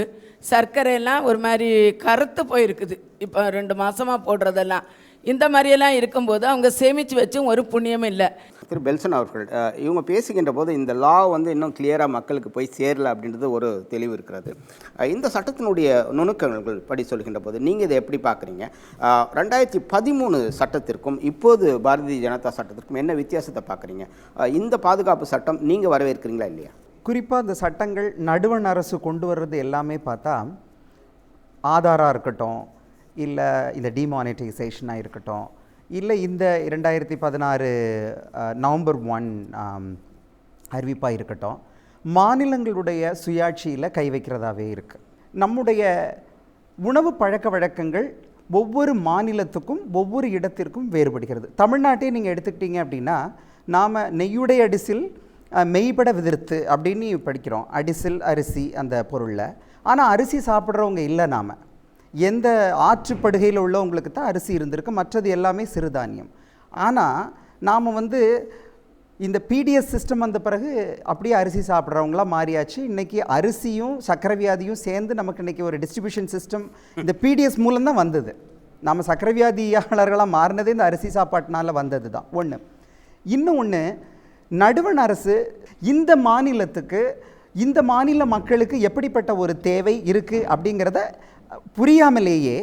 சர்க்கரையெல்லாம் ஒரு மாதிரி கருத்து போயிருக்குது. இப்போ 2 மாதமாக போடுறதெல்லாம் இந்த மாதிரியெல்லாம் இருக்கும்போது அவங்க சேமித்து வச்சும் ஒரு புண்ணியம் இல்லை. திரு பெல்சன் அவர்கள், இவங்க பேசுகின்ற போது இந்த லா வந்து இன்னும் கிளியராக மக்களுக்கு போய் சேரலை அப்படின்றது ஒரு தெளிவு இருக்கிறது. இந்த சட்டத்தினுடைய நுணுக்கங்கள் படி சொல்கின்ற போது நீங்கள் இதை எப்படி பார்க்குறீங்க? 2013 சட்டத்திற்கும் இப்போது பாரதிய ஜனதா சட்டத்திற்கும் என்ன வித்தியாசத்தை பார்க்குறீங்க? இந்த பாதுகாப்பு சட்டம் நீங்கள் வரவேற்கிறீங்களா இல்லையா? குறிப்பாக இந்த சட்டங்கள் நடுவண் அரசு கொண்டு வர்றது எல்லாமே பார்த்தா ஆதாராக இருக்கட்டும், இல்லை இந்த டிமானிட்டைசேஷனாக இருக்கட்டும், இல்லை இந்த 2016 நவம்பர் 1 அறிவிப்பாக இருக்கட்டும், மாநிலங்களுடைய சுயாட்சியில் கை வைக்கிறதாவே இருக்குது. நம்முடைய உணவு பழக்க வழக்கங்கள் ஒவ்வொரு மாநிலத்துக்கும் ஒவ்வொரு இடத்திற்கும் வேறுபடுகிறது. தமிழ்நாட்டை நீங்கள் எடுத்துக்கிட்டீங்க அப்படின்னா, நாம் நெய்யுடைய அடிசில் மெய்பட விதிர்த்து அப்படின்னு படிக்கிறோம், அடிசில் அரிசி அந்த பொருளில். ஆனால் அரிசி சாப்பிட்றவங்க இல்லை. நாம் எந்த ஆற்றுப்படுகையில் உள்ளவங்களுக்கு தான் அரிசி இருந்திருக்கு, மற்றது எல்லாமே சிறுதானியம். ஆனால் நாம் வந்து இந்த பிடிஎஸ் சிஸ்டம் வந்த பிறகு அப்படியே அரிசி சாப்பிட்றவங்களாம் மாறியாச்சு. இன்றைக்கி அரிசியும் சக்கரை வியாதியும் சேர்ந்து நமக்கு இன்றைக்கி ஒரு டிஸ்ட்ரிபியூஷன் சிஸ்டம் இந்த பிடிஎஸ் மூலம்தான் வந்தது. நம்ம சக்கரை வியாதியாளர்களாக மாறினதே இந்த அரிசி சாப்பாட்டினால வந்தது தான் ஒன்று. இன்னும் ஒன்று, நடுவண் அரசு இந்த மாநிலத்துக்கு, இந்த மாநில மக்களுக்கு எப்படிப்பட்ட ஒரு தேவை இருக்குது அப்படிங்கிறத புரியாமலேயே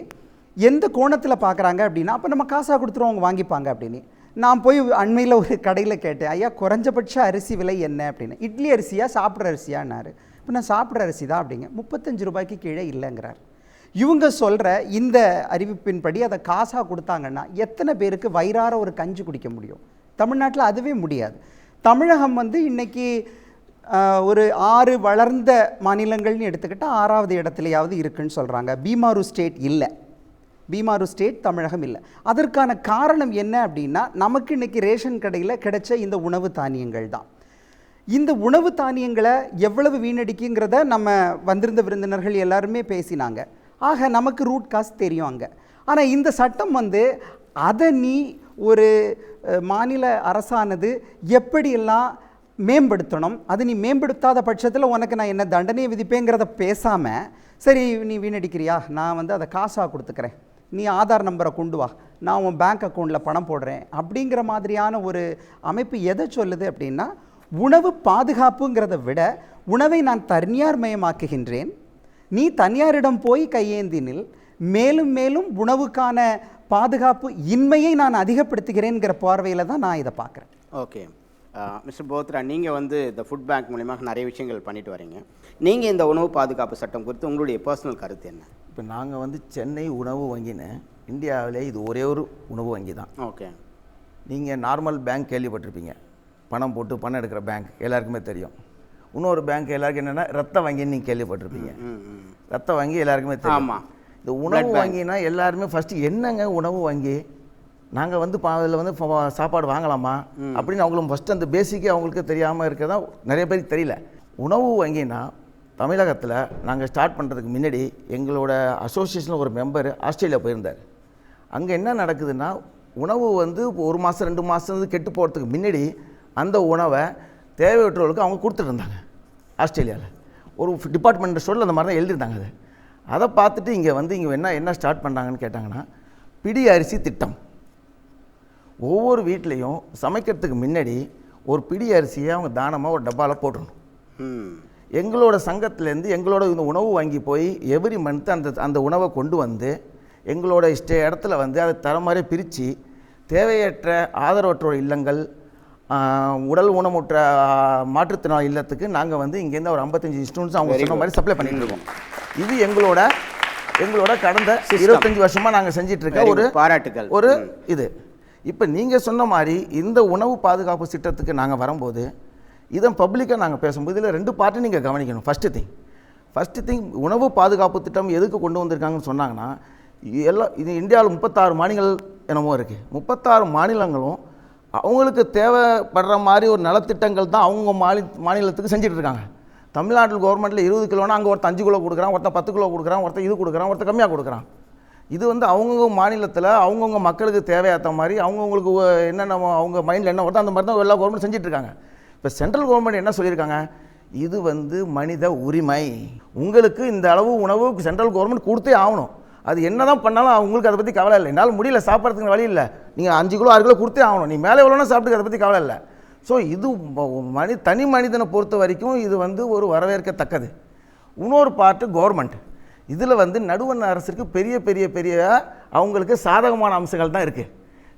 எந்த கோணத்தில் பார்க்குறாங்க அப்படின்னா, அப்போ நம்ம காசாக கொடுத்துருவோம் அவங்க வாங்கிப்பாங்க அப்படின்னு. நான் போய் அண்மையில் ஒரு கடையில் கேட்டேன், ஐயா குறைஞ்சபட்ச அரிசி விலை என்ன அப்படின்னு. இட்லி அரிசியா சாப்பிட்ற அரிசியான்னாரு. இப்போ நான் சாப்பிட்ற அரிசி தான் அப்படிங்க. 35 ரூபாய்க்கு கீழே இல்லைங்கிறார். இவங்க சொல்கிற இந்த அறிவிப்பின்படி அதை காசாக கொடுத்தாங்கன்னா எத்தனை பேருக்கு வயிறார ஒரு கஞ்சி குடிக்க முடியும்? தமிழ்நாட்டில் அதுவே முடியாது. தமிழகம் வந்து இன்றைக்கி ஒரு 6 வளர்ந்த மாநிலங்கள்னு எடுத்துக்கிட்டால் 6வது இடத்துலையாவது இருக்குன்னு சொல்கிறாங்க. பீமாரு ஸ்டேட் இல்லை, பீமாரு ஸ்டேட் தமிழகம் இல்லை. அதற்கான காரணம் என்ன அப்படின்னா, நமக்கு இன்றைக்கி ரேஷன் கடையில் கிடைச்ச இந்த உணவு தானியங்கள் தான். இந்த உணவு தானியங்களை எவ்வளவு வீணடிக்குங்கிறத நம்ம வந்திருந்த விருந்தினர்கள் எல்லாருமே பேசினாங்க. ஆக நமக்கு ரூட் காஸ் தெரியும் அங்கே. ஆனால் இந்த சட்டம் வந்து அதை நீ ஒரு மாநில அரசானது எப்படியெல்லாம் மேம்படுத்தணும், அது நீ மேம்படுத்தாத பட்சத்தில் உனக்கு நான் என்ன தண்டனையை விதிப்பேங்கிறத பேசாமல், சரி நீ வீணடிக்கிறியா, நான் வந்து அதை காசாக கொடுத்துக்கிறேன், நீ ஆதார் நம்பரை கொண்டு வா, நான் உன் பேங்க் அக்கௌண்ட்டில் பணம் போடுறேன் அப்படிங்கிற மாதிரியான ஒரு அமைப்பு எதை சொல்லுது அப்படின்னா, உணவு பாதுகாப்புங்கிறத விட உணவை நான் தனியார் மயமாக்குகின்றேன், நீ தனியாரிடம் போய் கையேந்தினில் மேலும் மேலும் உணவுக்கான பாதுகாப்பு இன்மையை நான் அதிகப்படுத்துகிறேங்கிற பார்வையில் தான் நான் இதை பார்க்குறேன். ஓகே மிஸ்டர் போத்ரா, நீங்கள் வந்து இந்த ஃபுட் பேங்க் மூலிமா நிறைய விஷயங்கள் பண்ணிட்டு வரீங்க. நீங்கள் இந்த உணவு பாதுகாப்பு சட்டம் குறித்து உங்களுடைய பர்சனல் கருத்து என்ன? இப்போ நாங்கள் வந்து சென்னை உணவு வங்கின்னு இந்தியாவிலே இது ஒரே ஒரு உணவு வங்கி தான். ஓகே. நீங்கள் நார்மல் பேங்க் கேள்விப்பட்டிருப்பீங்க, பணம் போட்டு பணம் எடுக்கிற பேங்க் எல்லாருக்குமே தெரியும். இன்னொரு பேங்க் எல்லாருக்கும் என்னென்னா ரத்த வங்கின்னு நீங்கள் கேள்விப்பட்டிருப்பீங்க. ரத்த வங்கி எல்லாருக்குமே தெரியும். ஆமாம். இந்த உணவு வங்கினா எல்லாருமே ஃபஸ்ட்டு என்னங்க உணவு வங்கி, நாங்கள் வந்து அதில் வந்து சாப்பாடு வாங்கலாமா அப்படின்னு அவங்களுக்கு ஃபஸ்ட்டு அந்த பேசிக்கே அவங்களுக்கு தெரியாமல் இருக்கிறதா நிறைய பேருக்கு தெரியல. உணவு வங்கினா தமிழகத்தில் நாங்கள் ஸ்டார்ட் பண்ணுறதுக்கு முன்னாடி எங்களோட அசோசியேஷனில் ஒரு மெம்பர் ஆஸ்திரேலியா போயிருந்தார். அங்கே என்ன நடக்குதுன்னா, உணவு வந்து 1 மாதம் 2 மாதம் கெட்டு போகிறதுக்கு முன்னாடி அந்த உணவை தேவையற்றவர்களுக்கு அவங்க கொடுத்துட்டு இருந்தாங்க. ஆஸ்திரேலியாவில் ஒரு டிபார்ட்மெண்ட் ஸ்டோரில் அந்த மாதிரி தான் எழுதியிருந்தாங்க. அதை பார்த்துட்டு இங்கே வந்து இங்கே என்ன ஸ்டார்ட் பண்ணுறாங்கன்னு கேட்டாங்கன்னா, பிடி அரிசி திட்டம். ஒவ்வொரு வீட்லேயும் சமைக்கிறதுக்கு முன்னாடி ஒரு பிடி அரிசியை அவங்க தானமாக ஒரு டப்பாவில் போட்டுடணும். எங்களோட சங்கத்திலேருந்து எங்களோட இந்த உணவு வாங்கி போய் எவ்ரி மந்த் அந்த உணவை கொண்டு வந்து எங்களோட இடத்துல வந்து அதை தர மாதிரி பிரித்து தேவையற்ற ஆதரவற்றோர் இல்லங்கள், உடல் ஊனமுற்ற மாற்றுத்திறனாளி இல்லத்துக்கு நாங்கள் வந்து இங்கேருந்து ஒரு 55 ஸ்டூடெண்ட்ஸ் அவங்க சொன்ன மாதிரி சப்ளை பண்ணிட்டு இருக்கோம். இது எங்களோட கடந்த 25 வருஷமாக நாங்கள் செஞ்சிட்ருக்க ஒரு பாராட்டுகள் ஒரு இது. இப்போ நீங்கள் சொன்ன மாதிரி இந்த உணவு பாதுகாப்பு திட்டத்துக்கு நாங்கள் வரும்போது இதை பப்ளிக்காக நாங்கள் பேசும்போது இதில் 2 பார்ட்டி நீங்கள் கவனிக்கணும். ஃபஸ்ட்டு திங் உணவு பாதுகாப்பு திட்டம் எதுக்கு கொண்டு வந்திருக்காங்கன்னு சொன்னாங்கன்னா, இது இந்தியாவில் 36 மாநிலங்கள் என்னமோ இருக்குது. 36 மாநிலங்களும் அவங்களுக்கு தேவைப்படுற மாதிரி ஒரு நலத்திட்டங்கள் தான் அவங்க மாநிலத்துக்கு செஞ்சிட்ருக்காங்க. தமிழ்நாட்டில் கவர்மெண்ட்டில் 20 கிலோனா அங்கே ஒருத்தர் 5 கிலோ கொடுக்குறான், ஒருத்தர் 10 கிலோ கொடுக்குறான், ஒருத்தர் இது கொடுக்குறான், ஒருத்தர் கம்மியாக கொடுக்குறான். இது வந்து அவங்கவுங்க மாநிலத்தில் அவங்கவுங்க மக்களுக்கு தேவையாற்ற மாதிரி அவங்கவுங்களுக்கு என்னென்ன அவங்க மைண்டில் என்ன வருதோ அந்த மாதிரி தான் எல்லா கவர்மெண்ட் செஞ்சிட்ருக்காங்க. இப்போ சென்ட்ரல் கவர்மெண்ட் என்ன சொல்லியிருக்காங்க, இது வந்து மனித உரிமை, உங்களுக்கு இந்த அளவு உணவு சென்ட்ரல் கவர்மெண்ட் கொடுத்தே ஆகணும். அது என்ன தான் பண்ணாலும் அவங்களுக்கு அதை பற்றி கவலை இல்லை. என்னால் முடியல, சாப்பிட்றதுக்கு வழி இல்லை, நீங்கள் 5 கிலோ 6 கிலோ கொடுத்தே ஆகணும், நீ மேலே எவ்வளோனா சாப்பிட்டுக்க, அதை பற்றி கவலை இல்லை. ஸோ இது தனி மனிதனை பொறுத்த வரைக்கும் இது வந்து ஒரு வரவேற்கத்தக்கது. இன்னொரு பார்ட்டு கவர்மெண்ட். இதில் வந்து நடுவண் அரசுக்கு பெரிய பெரிய பெரிய அவங்களுக்கு சாதகமான அம்சங்கள் தான் இருக்குது.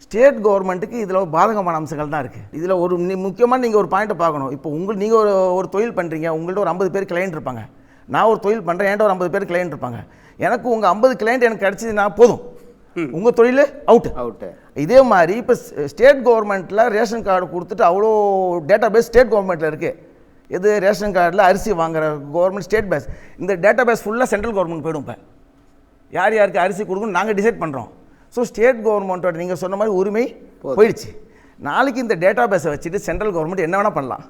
ஸ்டேட் கவர்மெண்ட்டுக்கு இதில் பாதகமான அம்சங்கள் தான் இருக்குது. இதில் ஒரு முக்கியமாக நீங்கள் ஒரு பாயிண்ட்டை பார்க்கணும். இப்போ நீங்கள் ஒரு தொழில் பண்ணுறீங்க, உங்கள்கிட்ட ஒரு 50 பேர் கிளைண்ட் இருப்பாங்க. நான் ஒரு தொழில் பண்ணுறேன், என்கிட்ட ஒரு 50 பேர் கிளைண்ட் இருப்பாங்க. எனக்கு உங்கள் 50 கிளைண்ட் எனக்கு கிடச்சிதுன்னா போதும், உங்கள் தொழில் அவுட்டு. இதே மாதிரி இப்போ ஸ்டேட் கவர்மெண்ட்டில் ரேஷன் கார்டு கொடுத்துட்டு அவ்வளோ டேட்டா பேஸ் ஸ்டேட் கவர்மெண்ட்டில் இருக்குது. இது ரேஷன் கார்டில் அரிசி வாங்குகிற கவர்மெண்ட் ஸ்டேட் பேஸ். இந்த டேட்டா பேஸ் ஃபுல்லாக சென்ட்ரல் கவர்மெண்ட் போய்டும். இப்போ யார் யாருக்கு அரிசி கொடுக்கணும் நாங்கள் டிசைட் பண்ணுறோம். ஸோ ஸ்டேட் கவர்மெண்ட்டோட நீங்கள் சொன்ன மாதிரி உரிமை போயிடுச்சு. நாளைக்கு இந்த டேட்டா பேஸை வச்சுட்டு சென்ட்ரல் கவர்மெண்ட் என்ன வேணால் பண்ணலாம்.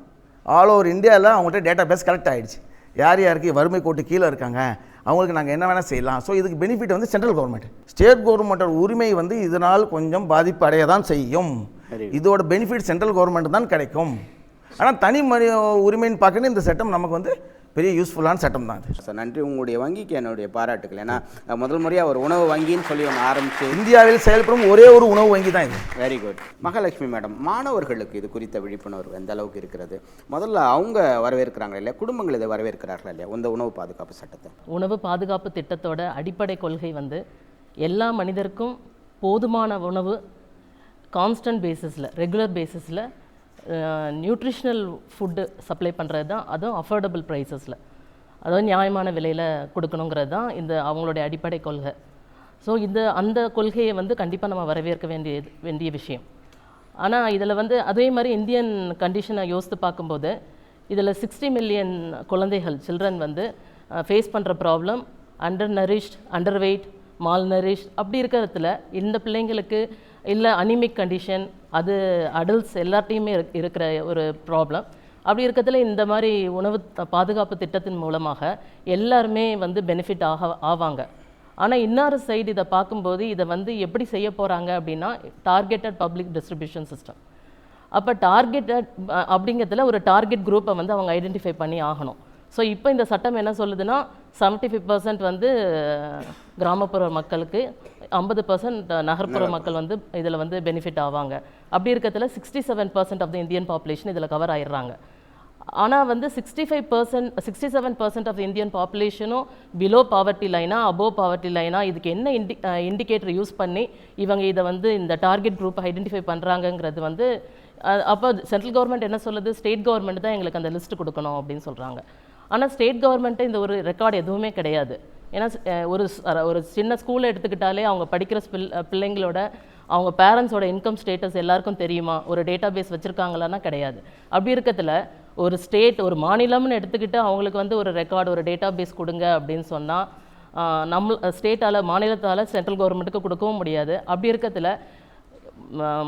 ஆல் ஓவர் இந்தியாவில் அவங்கள்ட்ட டேட்டா பேஸ் கலெக்ட் ஆகிடுச்சு. யார் யாருக்கு வறுமை கோட்டு கீழே இருக்காங்க அவங்களுக்கு நாங்கள் என்ன வேணால் செய்யலாம். ஸோ இதுக்கு பெனிஃபிட் வந்து சென்ட்ரல் கவர்மெண்ட். ஸ்டேட் கவர்மெண்ட்டோட உரிமை வந்து இதனால் கொஞ்சம் பாதிப்பு அடைய தான் செய்யும். இதோட பெனிஃபிட் சென்ட்ரல் கவர்மெண்ட் தான் கிடைக்கும். ஆனால் தனி உரிமைன்னு பார்க்கணும் இந்த சட்டம் நமக்கு வந்து பெரிய யூஸ்ஃபுல்லான சட்டம் தான் அது. சார் நன்றி. உங்களுடைய வங்கிக்கு என்னுடைய பாராட்டுகள். ஏன்னா முதல் முறையாக ஒரு உணவு வங்கின்னு சொல்லி ஒன்று ஆரம்பித்து இந்தியாவில் செயல்படும் ஒரே ஒரு உணவு வங்கி தான் இது. Very good. மகாலட்சுமி மேடம், மாணவர்களுக்கு இது குறித்த விழிப்புணர்வு எந்த அளவுக்கு இருக்கிறது? முதல்ல அவங்க வரவேற்கிறாங்களா இல்லையா, குடும்பங்கள் இதை வரவேற்கிறார்களா இல்லையா இந்த உணவு பாதுகாப்பு சட்டத்தை? உணவு பாதுகாப்பு திட்டத்தோட அடிப்படை கொள்கை வந்து எல்லா மனிதருக்கும் போதுமான உணவு கான்ஸ்டன்ட் பேசிஸில், ரெகுலர் பேசிஸில் நியூட்ரிஷ்னல் ஃபுட்டு சப்ளை பண்ணுறது தான். அதுவும் அஃபோர்டபுள் ப்ரைஸஸில், அதாவது நியாயமான விலையில் கொடுக்கணுங்கிறது தான் இந்த அவங்களுடைய அடிப்படை கொள்கை. ஸோ அந்த கொள்கையை வந்து கண்டிப்பாக நம்ம வரவேற்க வேண்டிய விஷயம். ஆனால் இதில் வந்து அதே மாதிரி இந்தியன் கண்டிஷனை யோசித்து பார்க்கும்போது இதில் 60 மில்லியன் குழந்தைகள் சில்ட்ரன் வந்து ஃபேஸ் பண்ணுற problem under nourished, under wait, mall nourished. அப்படி இருக்கிறதுல இந்த பிள்ளைங்களுக்கு இல்லை அனிமிக் கண்டிஷன், அது அடல்ட்ஸ் எல்லாத்தையுமே இருக்கிற ஒரு ப்ராப்ளம். அப்படி இருக்கிறதுல இந்த மாதிரி உணவு பாதுகாப்பு திட்டத்தின் மூலமாக எல்லாருமே வந்து பெனிஃபிட் ஆவாங்க. ஆனால் இன்னொரு சைடு இதை பார்க்கும்போது இதை வந்து எப்படி செய்ய போகிறாங்க அப்படின்னா டார்கெட்டட் பப்ளிக் டிஸ்ட்ரிபியூஷன் சிஸ்டம். அப்போ டார்கெட்டட் அப்படிங்கிறதுல ஒரு டார்கெட் குரூப்பை வந்து அவங்க ஐடென்டிஃபை பண்ணி ஆகணும். ஸோ இப்போ இந்த சட்டம் என்ன சொல்லுதுன்னா 75% வந்து கிராமப்புற மக்களுக்கு, 50% நகர்ப்புற மக்கள் வந்து இதில் வந்து பெனிஃபிட் ஆவாங்க. அப்படி இருக்கிறதுல 67% ஆஃப் த இந்தியன் பாப்புலேஷன் இதில் கவர் ஆகிடுறாங்க. ஆனால் வந்து 67% ஆஃப் இந்தியன் பாப்புலேஷனும் பிலோ பாவர்ட்டி லைனா அபோவ் பாவர்ட்டி லைனா, இதுக்கு என்ன இண்டிகேட்டர் யூஸ் பண்ணி இவங்க இதை வந்து இந்த டார்கெட் குரூப் ஐடென்டிஃபை பண்ணுறாங்கங்கிறது வந்து அப்போ சென்ட்ரல் கவர்மெண்ட் என்ன சொல்லுது, ஸ்டேட் கவர்மெண்ட் தான் எங்களுக்கு அந்த லிஸ்ட் கொடுக்கணும் அப்படின்னு சொல்கிறாங்க. ஆனால் ஸ்டேட் கவர்மெண்ட்டு இந்த ஒரு ரெக்கார்டு எதுவுமே கிடையாது. ஏன்னா ஒரு சின்ன ஸ்கூலை எடுத்துக்கிட்டாலே அவங்க படிக்கிற பிள்ளைங்களோட அவங்க பேரண்ட்ஸோட இன்கம் ஸ்டேட்டஸ் எல்லாருக்கும் தெரியுமா, ஒரு டேட்டா பேஸ் வச்சுருக்காங்களான்னா கிடையாது. அப்படி இருக்கிறதுல ஒரு ஸ்டேட், ஒரு மாநிலம்னு எடுத்துக்கிட்டு அவங்களுக்கு வந்து ஒரு ரெக்கார்டு, ஒரு டேட்டா பேஸ் கொடுங்க அப்படின்னு சொன்னால் ஸ்டேட்டால், மாநிலத்தால் சென்ட்ரல் கவர்மெண்ட்டுக்கு கொடுக்கவும் முடியாது. அப்படி இருக்கிறதுல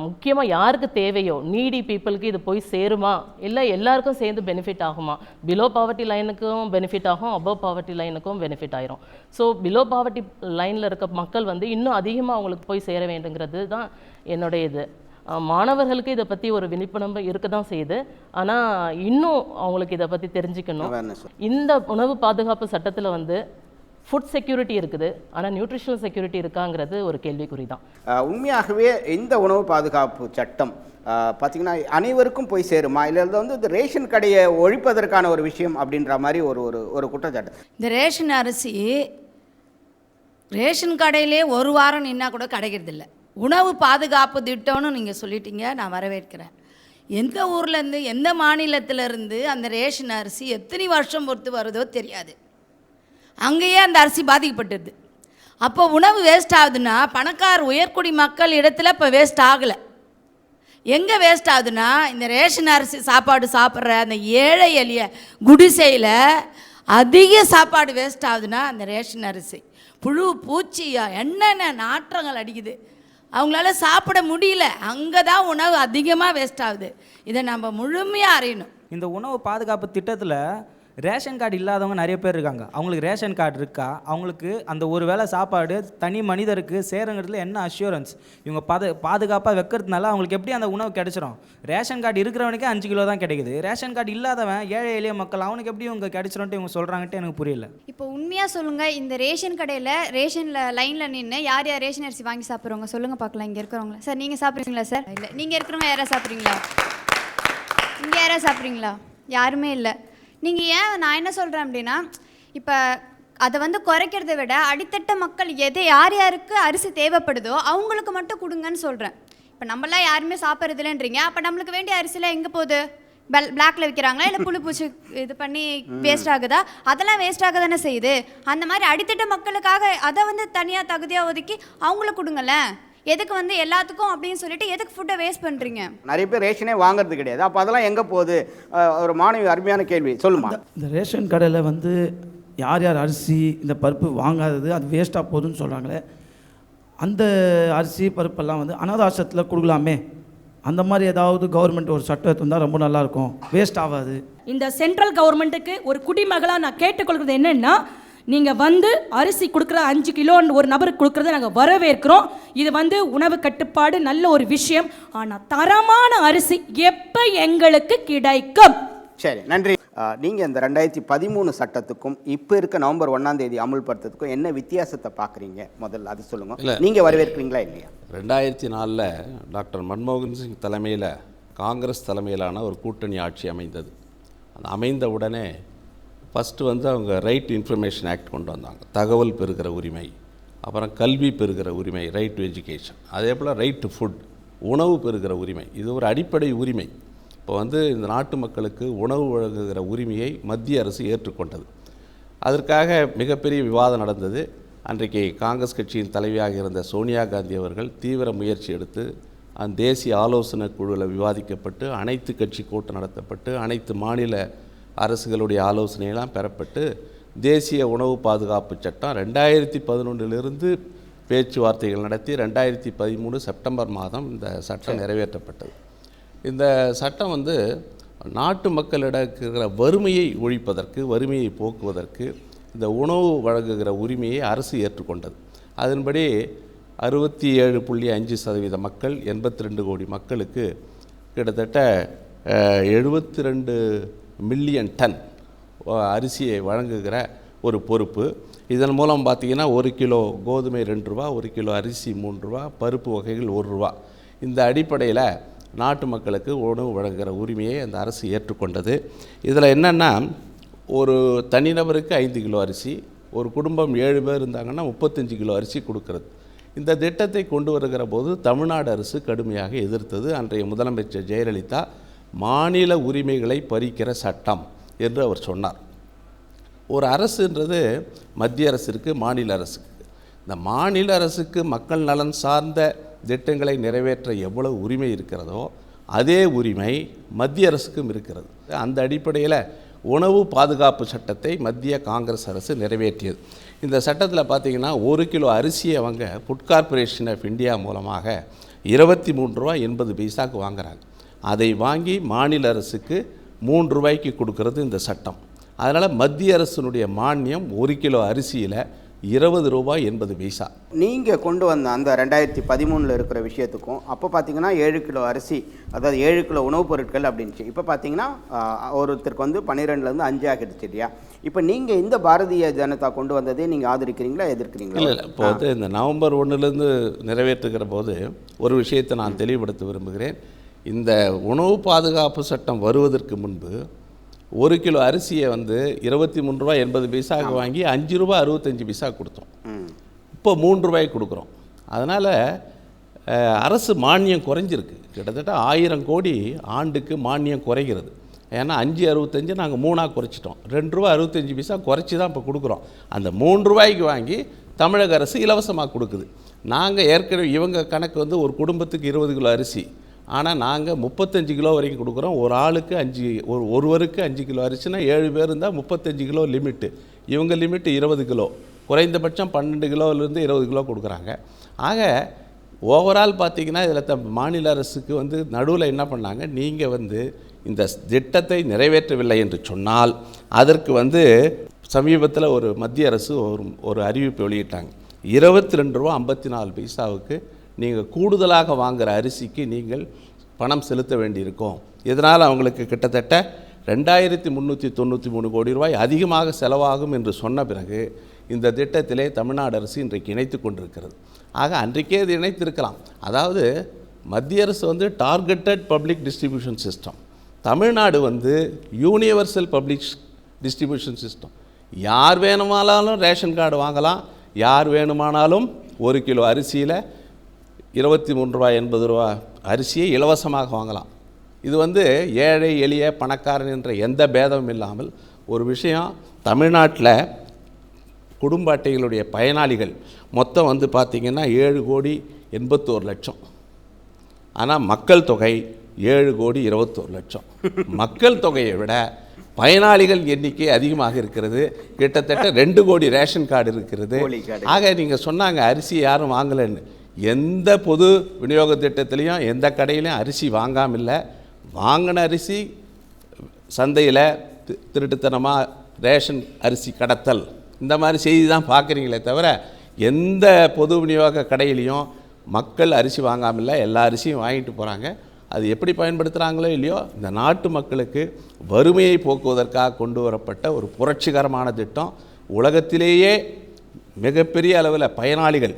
முக்கியமாக யாருக்கு தேவையோ நீடி பீப்புளுக்கு இது போய் சேருமா, இல்லை எல்லாருக்கும் சேர்ந்து பெனிஃபிட் ஆகுமா? பிலோ பாவர்ட்டி லைனுக்கும் பெனிஃபிட் ஆகும், அபவ் பாவர்ட்டி லைனுக்கும் பெனிஃபிட் ஆயிரும். ஸோ பிலோ பாவர்ட்டி லைனில் இருக்க மக்கள் வந்து இன்னும் அதிகமாக அவங்களுக்கு போய் சேர வேண்டுங்கிறது தான் என்னுடைய இது. மாணவர்களுக்கு இதை பற்றி ஒரு விழிப்புணர்வு இருக்க தான் செய்யுது. ஆனால் இன்னும் அவங்களுக்கு இதை பற்றி தெரிஞ்சுக்கணும். இந்த உணவு பாதுகாப்பு சட்டத்தில் வந்து ஃபுட் செக்யூரிட்டி இருக்குது, ஆனால் நியூட்ரிஷனல் செக்யூரிட்டி இருக்காங்கிறது ஒரு கேள்விக்குறி தான். உண்மையாகவே இந்த உணவு பாதுகாப்பு சட்டம் பார்த்திங்கன்னா அனைவருக்கும் போய் சேருமா, இல்லை வந்து இந்த ரேஷன் கடையை ஒழிப்பதற்கான ஒரு விஷயம் அப்படின்ற மாதிரி ஒரு குற்றச்சாட்டு. இந்த ரேஷன் அரிசி ரேஷன் கடையிலே ஒரு வாரம் நின்னா கூட கிடைக்கிறதில்ல. உணவு பாதுகாப்பு திட்டம்னு நீங்கள் சொல்லிட்டீங்க, நான் வரவேற்கிறேன். எந்த ஊர்லேருந்து எந்த மாநிலத்திலேருந்து அந்த ரேஷன் அரிசி எத்தனை வருஷம் பொறுத்து வருதோ தெரியாது, அங்கேயே அந்த அரிசி பாதிக்கப்பட்டுடுது. அப்போ உணவு வேஸ்ட் ஆகுதுன்னா பணக்கார உயர்குடி மக்கள் இடத்துல இப்போ வேஸ்ட் ஆகலை. எங்கே வேஸ்ட் ஆகுதுன்னா இந்த ரேஷன் அரிசி சாப்பாடு சாப்பிட்ற அந்த ஏழை எளிய குடிசையில் அதிக சாப்பாடு வேஸ்ட் ஆகுதுன்னா அந்த ரேஷன் அரிசி புழு பூச்சியா என்னென்ன நாற்றங்கள் அடிக்குது, அவங்களால சாப்பிட முடியல. அங்கே தான் உணவு அதிகமாக வேஸ்ட் ஆகுது. இதை நம்ம முழுமையாக அறியணும். இந்த உணவு பாதுகாப்பு திட்டத்தில் ரேஷன் கார்டு இல்லாதவங்க நிறைய பேர் இருக்காங்க. அவங்களுக்கு ரேஷன் கார்டு இருக்கா, அவங்களுக்கு அந்த ஒரு வேளை சாப்பாடு தனி மனிதருக்கு சேருங்கிறதுல என்ன அஷ்யூரன்ஸ்? இவங்க பாதுகாப்பாக வைக்கிறதுனால அவங்களுக்கு எப்படி அந்த உணவு கிடைச்சிரும்? ரேஷன் கார்டு இருக்கிறவனுக்கே 5 கிலோ தான் கிடைக்குது. ரேஷன் கார்டு இல்லாதவன் ஏழை எளிய மக்கள் அவனுக்கு எப்படி இவங்க கிடைச்சிரும்ட்டு இவங்க சொல்கிறாங்கன்ட்டு எனக்கு புரியல. இப்போ உண்மையாக சொல்லுங்கள், இந்த ரேஷன் கடையில் ரேஷனில் லைனில் நின்று யார் யார் ரேஷன் அரிசி வாங்கி சாப்பிட்றவங்க சொல்லுங்கள் பார்க்கலாம். இங்கே இருக்கிறவங்களா சார்? நீங்கள் சாப்பிட்றீங்களா சார்? இல்லை. நீங்கள் இருக்கிறவங்க யாராவது சாப்பிட்றீங்களா? இங்கே யாராவது சாப்பிட்றீங்களா? யாருமே இல்லை. நீங்கள் ஏன் நான் என்ன சொல்கிறேன் அப்படின்னா, இப்போ அதை வந்து குறைக்கிறத விட அடித்தட்ட மக்கள் யார் யாருக்கு அரிசி தேவைப்படுதோ அவங்களுக்கு மட்டும் கொடுங்கன்னு சொல்கிறேன். இப்போ நம்மளாம் யாருமே சாப்பிட்றதில்லன்றீங்க, அப்போ நம்மளுக்கு வேண்டிய அரிசிலாம் எங்கே போகுது? பிளாக்ல விற்கிறாங்களா இல்லை புழு பூச்சி இது பண்ணி வேஸ்ட் ஆகுதா? அதெல்லாம் வேஸ்ட் ஆக தானே செய்யுது. அந்த மாதிரி அடித்தட்ட மக்களுக்காக அதை வந்து தனியாக தகுதியாக ஒதுக்கி அவங்களுக்கு கொடுங்களேன். எதுக்கு வந்து எல்லாத்துக்கும் அப்படின்னு சொல்லிட்டு எதுக்கு ஃபுட்டை வேஸ்ட் பண்ணுறீங்க? நிறைய பேர் ரேஷனே வாங்குறது கிடையாது. அப்போ அதெல்லாம் எங்கே போகுது? ஒரு மாணவி அருமையான கேள்வி, சொல்லுமா. இந்த ரேஷன் கடையில் வந்து யார் யார் அரிசி இந்த பருப்பு வாங்காதது அது வேஸ்ட்டாக போகுதுன்னு சொல்கிறாங்களே, அந்த அரிசி பருப்பெல்லாம் வந்து அனாதாசத்தில் கொடுக்கலாமே. அந்த மாதிரி ஏதாவது கவர்மெண்ட் ஒரு சட்டம் இருந்தால் ரொம்ப நல்லாயிருக்கும், வேஸ்ட் ஆகாது. இந்த சென்ட்ரல் கவர்மெண்ட்டுக்கு ஒரு குடிமகளாக நான் கேட்டுக்கொள்கிறது என்னென்னா, நீங்கள் வந்து அரிசி கொடுக்குற 5 கிலோ ஒரு நபருக்கு கொடுக்குறத நாங்கள் வரவேற்கிறோம். இது வந்து உணவு கட்டுப்பாடு நல்ல ஒரு விஷயம். ஆனால் தரமான அரிசி எப்போ எங்களுக்கு கிடைக்கும்? சரி, நன்றி. நீங்கள் இந்த 2013 சட்டத்துக்கும் இப்போ இருக்க நவம்பர் 1ஆம் தேதி அமுல்படுத்துறதுக்கும் என்ன வித்தியாசத்தை பார்க்குறீங்க? முதல்ல அது சொல்லுங்கள். நீங்கள் வரவேற்கிறீங்களா இல்லையா? 2004 டாக்டர் மன்மோகன் சிங் தலைமையில் காங்கிரஸ் தலைமையிலான ஒரு கூட்டணி ஆட்சி அமைந்தது. அது அமைந்த உடனே ஃபஸ்ட்டு வந்து அவங்க ரைட் இன்ஃபர்மேஷன் ஆக்ட் கொண்டு வந்தாங்க, தகவல் பெறுகிற உரிமை. அப்புறம் கல்வி பெறுகிற உரிமை, ரைட் டு எஜுகேஷன். அதே போல் ரைட் டு ஃபுட், உணவு பெறுகிற உரிமை. இது ஒரு அடிப்படை உரிமை. இப்போ வந்து இந்த நாட்டு மக்களுக்கு உணவு வழங்குகிற உரிமையை மத்திய அரசு ஏற்றுக்கொண்டது. அதற்காக மிகப்பெரிய விவாதம் நடந்தது. அன்றைக்கு காங்கிரஸ் கட்சியின் தலைவியாக இருந்த சோனியா காந்தி அவர்கள் தீவிர முயற்சி எடுத்து அந்த தேசிய ஆலோசனை குழுவில் விவாதிக்கப்பட்டு அனைத்து கட்சி கூட்டம் நடத்தப்பட்டு அனைத்து மாநில அரசுகளுடைய ஆலோசனையெல்லாம் பெறப்பட்டு தேசிய உணவு பாதுகாப்பு சட்டம் 2011 பேச்சுவார்த்தைகள் நடத்தி 2013 செப்டம்பர் மாதம் இந்த சட்டம் நிறைவேற்றப்பட்டது. இந்த சட்டம் வந்து நாட்டு மக்களிடம் இருக்கிற வறுமையை ஒழிப்பதற்கு, வறுமையை போக்குவதற்கு இந்த உணவு வழங்குகிற உரிமையை அரசு ஏற்றுக்கொண்டது. அதன்படி 67.5% மக்கள், 82 கோடி மக்களுக்கு கிட்டத்தட்ட 72 மில்லியன் டன் அரிசியை வழங்குகிற ஒரு பொறுப்பு. இதன் மூலம் பார்த்திங்கன்னா 1 கிலோ கோதுமை 2 ரூபா, 1 கிலோ அரிசி 3 ரூபா, பருப்பு வகைகள் 1 ரூபா. இந்த அடிப்படையில் நாட்டு மக்களுக்கு உணவு வழங்குகிற உரிமையை அந்த அரசு ஏற்றுக்கொண்டது. இதில் என்னென்னா, ஒரு தனிநபருக்கு 5 கிலோ அரிசி, ஒரு குடும்பம் 7 பேர் இருந்தாங்கன்னா 35 கிலோ அரிசி கொடுக்கறது. இந்த திட்டத்தை கொண்டு வருகிற போது தமிழ்நாடு அரசு கடுமையாக எதிர்த்தது. அன்றைய முதலமைச்சர் ஜெயலலிதா மாநில உரிமைகளை பறிக்கிற சட்டம் என்று அவர் சொன்னார். ஒரு அரசுன்றது மத்திய அரசு இருக்குது, மாநில அரசுக்கு. இந்த மாநில அரசுக்கு மக்கள் நலன் சார்ந்த திட்டங்களை நிறைவேற்ற எவ்வளவு உரிமை இருக்கிறதோ அதே உரிமை மத்திய அரசுக்கும் இருக்கிறது. அந்த அடிப்படையில் உணவு பாதுகாப்பு சட்டத்தை மத்திய காங்கிரஸ் அரசு நிறைவேற்றியது. இந்த சட்டத்தில் பார்த்திங்கன்னா 1 கிலோ அரிசியை அவங்க ஃபுட் கார்ப்பரேஷன் ஆஃப் இந்தியா மூலமாக 23 ரூபா 80 பைசாவுக்கு வாங்குகிறாங்க. அதை வாங்கி மாநில அரசுக்கு 3 ரூபாய்க்கு கொடுக்கறது இந்த சட்டம். அதனால் மத்திய அரசினுடைய மானியம் 1 கிலோ அரிசியில் 20 ரூபாய் 80 பைசா. நீங்கள் கொண்டு வந்த அந்த 2013 இருக்கிற விஷயத்துக்கும் அப்போ பார்த்தீங்கன்னா 7 கிலோ அரிசி, அதாவது 7 கிலோ உணவுப் பொருட்கள் அப்படின்ச்சு. இப்போ பார்த்தீங்கன்னா ஒருத்தருக்கு வந்து 12லேருந்து 5 ஆகிடுச்சு இல்லையா? இப்போ நீங்கள் இந்த பாரதிய ஜனதா கொண்டு வந்ததே நீங்கள் ஆதரிக்கிறீங்களா, எதிர்க்கிறீங்களா? இல்லை, இப்போ வந்து இந்த நவம்பர் 1லேருந்து நிறைவேற்றுகிற போது ஒரு விஷயத்தை நான் தெளிவுபடுத்த விரும்புகிறேன். இந்த உணவு பாதுகாப்பு சட்டம் வருவதற்கு முன்பு 1 கிலோ அரிசியை வந்து 23 ரூபா 80 பைசாவுக்கு வாங்கி 5 ரூபா 65 பைசா கொடுத்தோம். இப்போ 3 ரூபாய்க்கு கொடுக்குறோம். அதனால் அரசு மானியம் குறைஞ்சிருக்கு. கிட்டத்தட்ட 1000 கோடி ஆண்டுக்கு மானியம் குறைகிறது. ஏன்னா 5.65 நாங்கள் 3ஆக குறைச்சிட்டோம். 2 ரூபா 65 பைசா குறைச்சி தான் இப்போ கொடுக்குறோம். அந்த 3 ரூபாய்க்கு வாங்கி தமிழக அரசு இலவசமாக கொடுக்குது. நாங்கள் ஏற்கனவே இவங்க கணக்கு வந்து ஒரு குடும்பத்துக்கு 20 கிலோ அரிசி, ஆனால் நாங்கள் 35 கிலோ வரைக்கும் கொடுக்குறோம். ஒரு ஆளுக்கு ஒருவருக்கு 5 கிலோ அரிசினா 7 பேர் இருந்தால் 35 கிலோ லிமிட்டு. இவங்க லிமிட்டு 20 கிலோ, குறைந்தபட்சம் 12 கிலோவிலேருந்து 20 கிலோ கொடுக்குறாங்க. ஆக ஓவரால் பார்த்திங்கன்னா இதில் மாநில அரசுக்கு வந்து நடுவில் என்ன பண்ணாங்க, நீங்கள் வந்து இந்த திட்டத்தை நிறைவேற்றவில்லை என்று சொன்னால் அதற்கு வந்து சமீபத்தில் ஒரு மத்திய அரசு ஒரு அறிவிப்பு வெளியிட்டாங்க. 22 ரூபா 54 பைசாவுக்கு நீங்கள் கூடுதலாக வாங்குகிற அரிசிக்கு நீங்கள் பணம் செலுத்த வேண்டியிருக்கும். இதனால் அவங்களுக்கு கிட்டத்தட்ட 2393 கோடி ரூபாய் அதிகமாக செலவாகும் என்று சொன்ன பிறகு இந்த திட்டத்திலே தமிழ்நாடு அரசு இன்றைக்கு இணைத்து கொண்டிருக்கிறது. ஆக அன்றைக்கே இது இணைத்திருக்கலாம். அதாவது மத்திய அரசு வந்து targeted public distribution system, Tamil Nadu வந்து யூனிவர்சல் பப்ளிக் டிஸ்ட்ரிபியூஷன் சிஸ்டம். யார் வேணுமானாலும் ரேஷன் கார்டு வாங்கலாம், யார் வேணுமானாலும் 1 கிலோ அரிசியில் 23 ரூபா 80 ரூபா அரிசியை இலவசமாக வாங்கலாம். இது வந்து ஏழை எளிய பணக்காரன் என்ற எந்த பேதமும் இல்லாமல் ஒரு விஷயம். தமிழ்நாட்டில் குடும்ப அட்டைகளுடைய பயனாளிகள் மொத்தம் வந்து பார்த்திங்கன்னா 7,81,00,000. ஆனால் மக்கள் தொகை 7,21,00,000. மக்கள் தொகையை விட பயனாளிகள் எண்ணிக்கை அதிகமாக இருக்கிறது. கிட்டத்தட்ட 2 கோடி ரேஷன் கார்டு இருக்கிறது. ஆக நீங்கள் சொன்னாங்க அரிசி யாரும் வாங்கலைன்னு. எந்த பொது விநியோக திட்டத்திலையும் எந்த கடையிலையும் அரிசி வாங்காமல் இல்லை. வாங்கின அரிசி சந்தையில் திருட்டுத்தனமாக ரேஷன் அரிசி கடத்தல் இந்த மாதிரி செய்தி தான் பார்க்குறீங்களே தவிர எந்த பொது விநியோக கடையிலையும் மக்கள் அரிசி வாங்காமல் இல்லை. எல்லா அரிசியும் வாங்கிட்டு போகிறாங்க. அது எப்படி பயன்படுத்துகிறாங்களோ இல்லையோ, இந்த நாட்டு மக்களுக்கு வறுமையை போக்குவதற்காக கொண்டு வரப்பட்ட ஒரு புரட்சிகரமான திட்டம். உலகத்திலேயே மிகப்பெரிய அளவில் பயனாளிகள்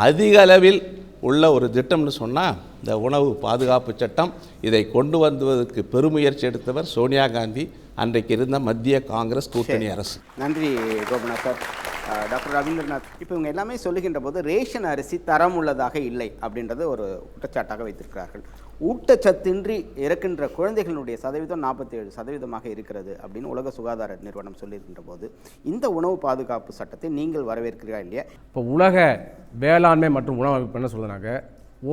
அதிக அளவில் உள்ள ஒரு திட்டம்னு சொன்னால் இந்த உணவு பாதுகாப்பு சட்டம். இதை கொண்டு வந்ததற்கு பெருமுயற்சி எடுத்தவர் சோனியா காந்தி, அன்றைக்கு இருந்த மத்திய காங்கிரஸ் கூட்டணி அரசு. நன்றி கோபிநாத் சார். டாக்டர் ரவீந்திரநாத், இப்போ இவங்க எல்லாமே சொல்லுகின்ற போது ரேஷன் அரிசி தரம் உள்ளதாக இல்லை அப்படின்றது ஒரு குற்றச்சாட்டாக வைத்திருக்கிறார்கள். ஊட்டச்சத்தின்றி இறக்கின்ற குழந்தைகளுடைய சதவீதம் 47% இருக்கிறது அப்படின்னு உலக சுகாதார நிறுவனம் சொல்லியிருக்கின்ற போது இந்த உணவு பாதுகாப்பு சட்டத்தை நீங்கள் வரவேற்கிறீர்களா இல்லையா? இப்போ உலக வேளாண்மை மற்றும் உணவு அமைப்பு என்ன சொல்லுனாங்க,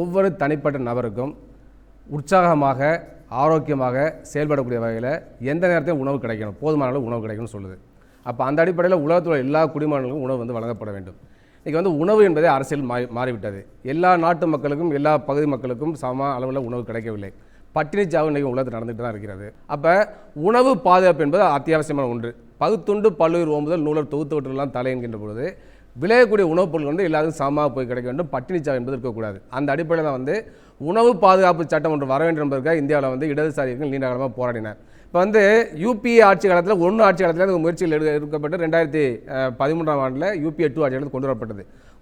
ஒவ்வொரு தனிப்பட்ட நபருக்கும் உற்சாகமாக ஆரோக்கியமாக செயல்படக்கூடிய வகையில் எந்த நேரத்தையும் உணவு கிடைக்கணும், போதுமான அளவு உணவு கிடைக்கணும்னு சொல்லுது. அப்போ அந்த அடிப்படையில் உலகத்தில் எல்லா குடிமகன்களுக்கும் உணவு வந்து வழங்கப்பட வேண்டும். இன்றைக்கி வந்து உணவு என்பதே அரசியல் மாறிவிட்டது. எல்லா நாட்டு மக்களுக்கும் எல்லா பகுதி மக்களுக்கும் சம அளவில் உணவு கிடைக்கவில்லை. பட்டினிச்சாவு இன்றைக்கி உலகத்தில் நடந்துகிட்டு தான் இருக்கிறது. அப்போ உணவு பாதுகாப்பு என்பது அத்தியாவசியமான ஒன்று. பகுத்துண்டு பல்லுயிர் ஓம்புதல் நூலர் தொகுத்தவற்றெல்லாம் தலை என்கின்ற பொழுது விளையக்கூடிய உணவுப் பொருட்கள் வந்து எல்லாருக்கும் சமமாக போய் கிடைக்க வேண்டும். பட்டினிச்சாவு என்பது இருக்கக்கூடாது. அந்த அடிப்படையில் தான் வந்து உணவு பாதுகாப்பு சட்டம் ஒன்று வர வேண்டும் என்பதற்காக இந்தியாவில் வந்து இடதுசாரிகள் நீண்ட காலமாக போராடினார். இப்போ வந்து யூபிஏ ஆட்சி காலத்தில் ஆட்சி காலத்தில் முயற்சிகள் எடுக்கப்பட்டு 2013ஆம் ஆண்டில் யூபிஏ 2 ஆட்சி காலத்தில்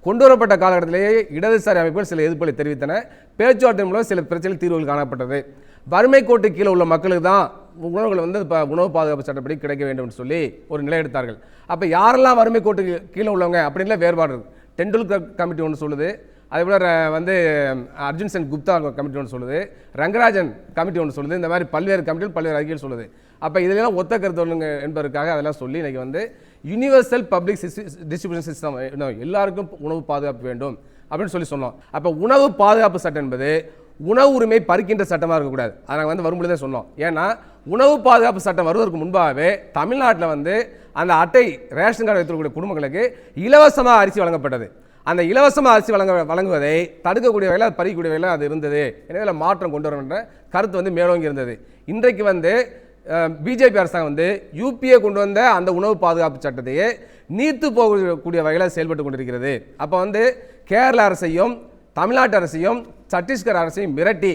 கொண்டு வரப்பட்ட காலகட்டத்திலேயே இடதுசாரி அமைப்புகள் சில எதிர்ப்புகளை தெரிவித்தன. பேச்சுவார்த்தை மூலம் சில பிரச்சனை தீர்வுகள் காணப்பட்டது. வறுமை கோட்டு கீழே உள்ள மக்களுக்கு தான் உணவுகள் வந்து இப்போ உணவு பாதுகாப்பு சட்டப்படி கிடைக்க வேண்டும் என்று சொல்லி ஒரு நிலை எடுத்தார்கள். அப்போ யாரெல்லாம் வறுமை கோட்டு கீழே உள்ளவங்க அப்படின்லாம் வேறுபாடு இருக்குது. டெண்டுல்கர் கமிட்டி ஒன்று சொல்லுது, அதேபோல் வந்து அர்ஜுன் சென் குப்தா கமிட்டி ஒன்று சொல்லுது, ரங்கராஜன் கமிட்டி ஒன்று சொல்லுது. இந்த மாதிரி பல்வேறு கமிட்டிகள் பல்வேறு அறிக்கைகள் சொல்லுது. அப்போ இதெல்லாம் ஒத்த கருத்து ஒன்றுங்க என்பதற்காக அதெல்லாம் சொல்லி இன்றைக்கி வந்து யூனிவர்சல் பப்ளிக் டிஸ்ட்ரிபியூஷன் சிஸ்டம், எல்லாருக்கும் உணவு பாதுகாப்பு வேண்டும் அப்படின்னு சொல்லி சொன்னோம். அப்போ உணவு பாதுகாப்பு சட்டம் என்பது உணவு உரிமை பறிக்கின்ற சட்டமாக இருக்கக்கூடாது. அதை நாங்கள் வந்து வரும்பொழுதே சொன்னோம். ஏன்னா உணவு பாதுகாப்பு சட்டம் வருவதற்கு முன்பாகவே தமிழ்நாட்டில் வந்து அந்த அட்டை ரேஷன் கார்டு வைத்திருக்கக்கூடிய குடும்பங்களுக்கு இலவசமாக அரிசி வழங்கப்பட்டது. அந்த இலவசமாக அரிசி வழங்குவதை தடுக்கக்கூடிய வகையில், அது பறிக்கக்கூடிய வகையில் அது இருந்தது. எனவே அதில் மாற்றம் கொண்டு வர என்ற கருத்து வந்து மேலோங்கி இருந்தது. இன்றைக்கு வந்து பிஜேபி அரசாங்கம் வந்து யூபிஏ கொண்டு வந்த அந்த உணவு பாதுகாப்பு சட்டத்தையே நீர்த்து போகக்கூடிய வகையில் செயல்பட்டு கொண்டிருக்கிறது. அப்போ வந்து கேரள அரசையும் தமிழ்நாட்டு அரசையும் சத்தீஸ்கர் அரசையும் மிரட்டி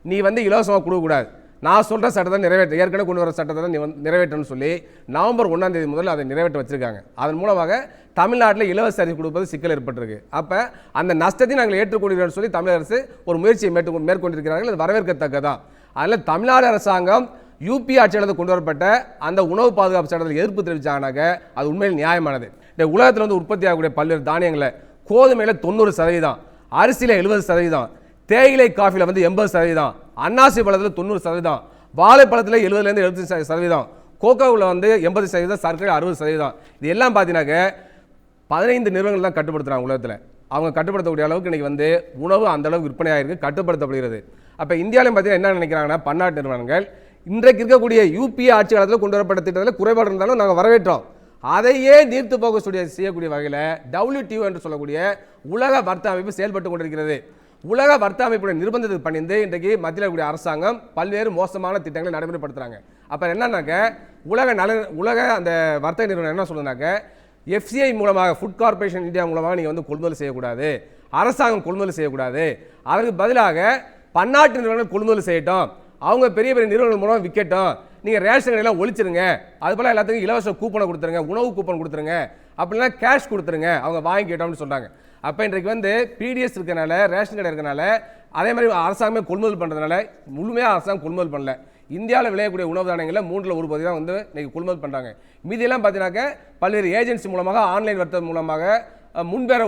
நீ வந்து இலவசமாக கொடுக்கக்கூடாது, நான் சொல்கிற சட்டத்தை ஏற்கனவே கொண்டு வர சட்டத்தை நீ நிறைவேற்றணும்னு சொல்லி நவம்பர் 1ஆம் தேதி முதல் அதை நிறைவேற்ற வச்சுருக்காங்க. அதன் மூலமாக தமிழ்நாட்டில் இலவச அரிசி கொடுப்பது சிக்கல் ஏற்பட்டிருக்கு. அப்போ அந்த நஷ்டத்தை நாங்கள் ஏற்றுக்கொள்கிறோம்னு சொல்லி தமிழக அரசு ஒரு முயற்சியை மேற்கொண்டிருக்கிறார்கள். அது வரவேற்கத்தக்கதான். அதில் தமிழ்நாடு அரசாங்கம் யூபி ஆட்சியாளர் கொண்டு வரப்பட்ட அந்த உணவு பாதுகாப்பு சட்டத்தில் எதிர்ப்பு தெரிவித்தாங்கனாக்க அது உண்மையில் நியாயமானது. இந்த உலகத்தில் வந்து உற்பத்தி ஆகக்கூடிய பல்வேறு தானியங்களை கோதுமையில் 90%, அரிசியில் 70%, தேயிலை காஃபியில் வந்து 80%, அன்னாசி பழத்தில் 90%, வாழைப்பழத்தில் 70% 75%, கோகோவில் வந்து 80%, சர்க்கரை 60%. இது எல்லாம் பார்த்தீங்கன்னாக்க 15 நிறுவனங்கள் தான் கட்டுப்படுத்துகிறாங்க உலகத்தில். அவங்க கட்டுப்படுத்தக்கூடிய அளவுக்கு இன்றைக்கி வந்து உணவு அந்த அளவுக்கு விற்பனையாக இருக்குது, கட்டுப்படுத்தப்படுகிறது. அப்போ இந்தியாவிலையும் பார்த்தீங்கன்னா என்ன நினைக்கிறாங்கன்னா, பன்னாட்டு நிறுவனங்கள் இன்றைக்கு இருக்கக்கூடிய யூபிஏ ஆட்சி காலத்தில் கொண்டு வரப்பட்ட திட்டத்தில் குறைபாடு இருந்தாலும் நாங்கள் வரவேற்றோம். அதையே நீர்த்து போக செய்யக்கூடிய வகையில் WTO என்று சொல்லக்கூடிய உலக வர்த்தக அமைப்பு செயல்பட்டு கொண்டிருக்கிறது. உலக வர்த்தக அமைப்புடைய நிர்பந்தத்துக்கு பணிந்து இன்றைக்கு மத்தியில் இருக்கக்கூடிய அரசாங்கம் பல்வேறு மோசமான திட்டங்களை நடைமுறைப்படுத்துகிறாங்க. அப்போ என்னன்னாக்க உலக அந்த வர்த்தக நிறுவனம் என்ன சொல்லுனாக்க, FCI மூலமாக, ஃபுட் கார்பரேஷன் இந்தியா மூலமாக நீங்கள் வந்து கொள்முதல் செய்யக்கூடாது, அரசாங்கம் கொள்முதல் செய்யக்கூடாது, அதற்கு பதிலாக பன்னாட்டு நிறுவனங்கள் கொள்முதல் செய்யட்டும், அவங்க பெரிய பெரிய நிறுவனங்கள் மூலம் விற்கட்டும், நீங்கள் ரேஷன் கடையெல்லாம் ஒழிச்சிருங்க, அதுபோல் எல்லாத்துக்கும் இலவச கூப்பனை கொடுத்துருங்க, உணவு கூப்பன் கொடுத்துருங்க, அப்படின்னா கேஷ் கொடுத்துருங்க, அவங்க வாங்கிக்கிட்டோம்னு சொல்கிறாங்க. அப்போ இன்றைக்கு வந்து PDS இருக்கனால, ரேஷன் கடை இருக்கனால, அதே மாதிரி அரசாங்கமே கொள்முதல் பண்ணுறதுனால முழுமையாக அரசாங்கம் கொள்முதல் பண்ணல. இந்தியாவில் விளையக்கூடிய உணவு தானியங்களில் 1/3 தான் வந்து இன்றைக்கி கொள்முதல் பண்ணுறாங்க. மீதியெல்லாம் பார்த்தீங்கன்னாக்க பல்வேறு ஏஜென்சி மூலமாக, ஆன்லைன் வர்த்தகம் மூலமாக, முன்பேற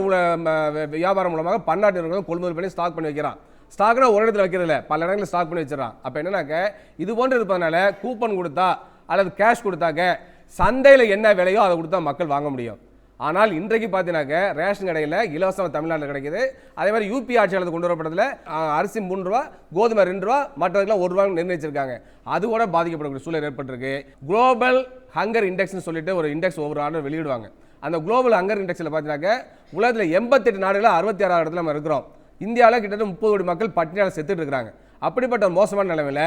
வியாபாரம் மூலமாக பன்னாட்டு நிறுவனங்கள் கொள்முதல் பண்ணி ஸ்டாக் பண்ணி வைக்கிறான். ஸ்டாக்னா ஒரு இடத்துல வைக்கிறதில்ல, பல இடங்களில் ஸ்டாக் பண்ணி வச்சிடறான். அப்போ என்னன்னாக்க இது போன்று இருப்பதனால கூப்பன் கொடுத்தா அல்லது கேஷ் கொடுத்தாக்க சந்தையில் என்ன விலையோ அதை கொடுத்தா மக்கள் வாங்க முடியும். ஆனால் இன்றைக்கு பார்த்தீங்கன்னாக்க ரேஷன் கடையில் இலவசமாக தமிழ்நாட்டில் கிடைக்குது. அதே மாதிரி யூபி ஆட்சியாளர் கொண்டு வரப்பட்டதில் அரிசி 3 ரூபா, கோதுமை 2 ரூபா, மற்றதுக்கெல்லாம் 1 ரூபான்னு நிர்ணயிச்சிருக்காங்க. அது கூட பாதிக்கப்படக்கூடிய சூழல் ஏற்பட்டிருக்கு. குளோபல் ஹங்கர் இண்டெக்ஸ்னு சொல்லிட்டு ஒரு இண்டெக்ஸ் ஒவ்வொரு ஆண்டு வெளியிடுவாங்க. அந்த குளோபல் ஹங்கர் இண்டெக்ஸில் பார்த்தீங்கன்னாக்க உலகத்தில் 88 நாடுகளில் 66 இடத்துல நம்ம இருக்கிறோம். இந்தியாவில் கிட்டத்தட்ட 30 கோடி மக்கள் பட்டினியால் செத்துட்டு இருக்கிறாங்க. அப்படிப்பட்ட மோசமான நிலைமையில்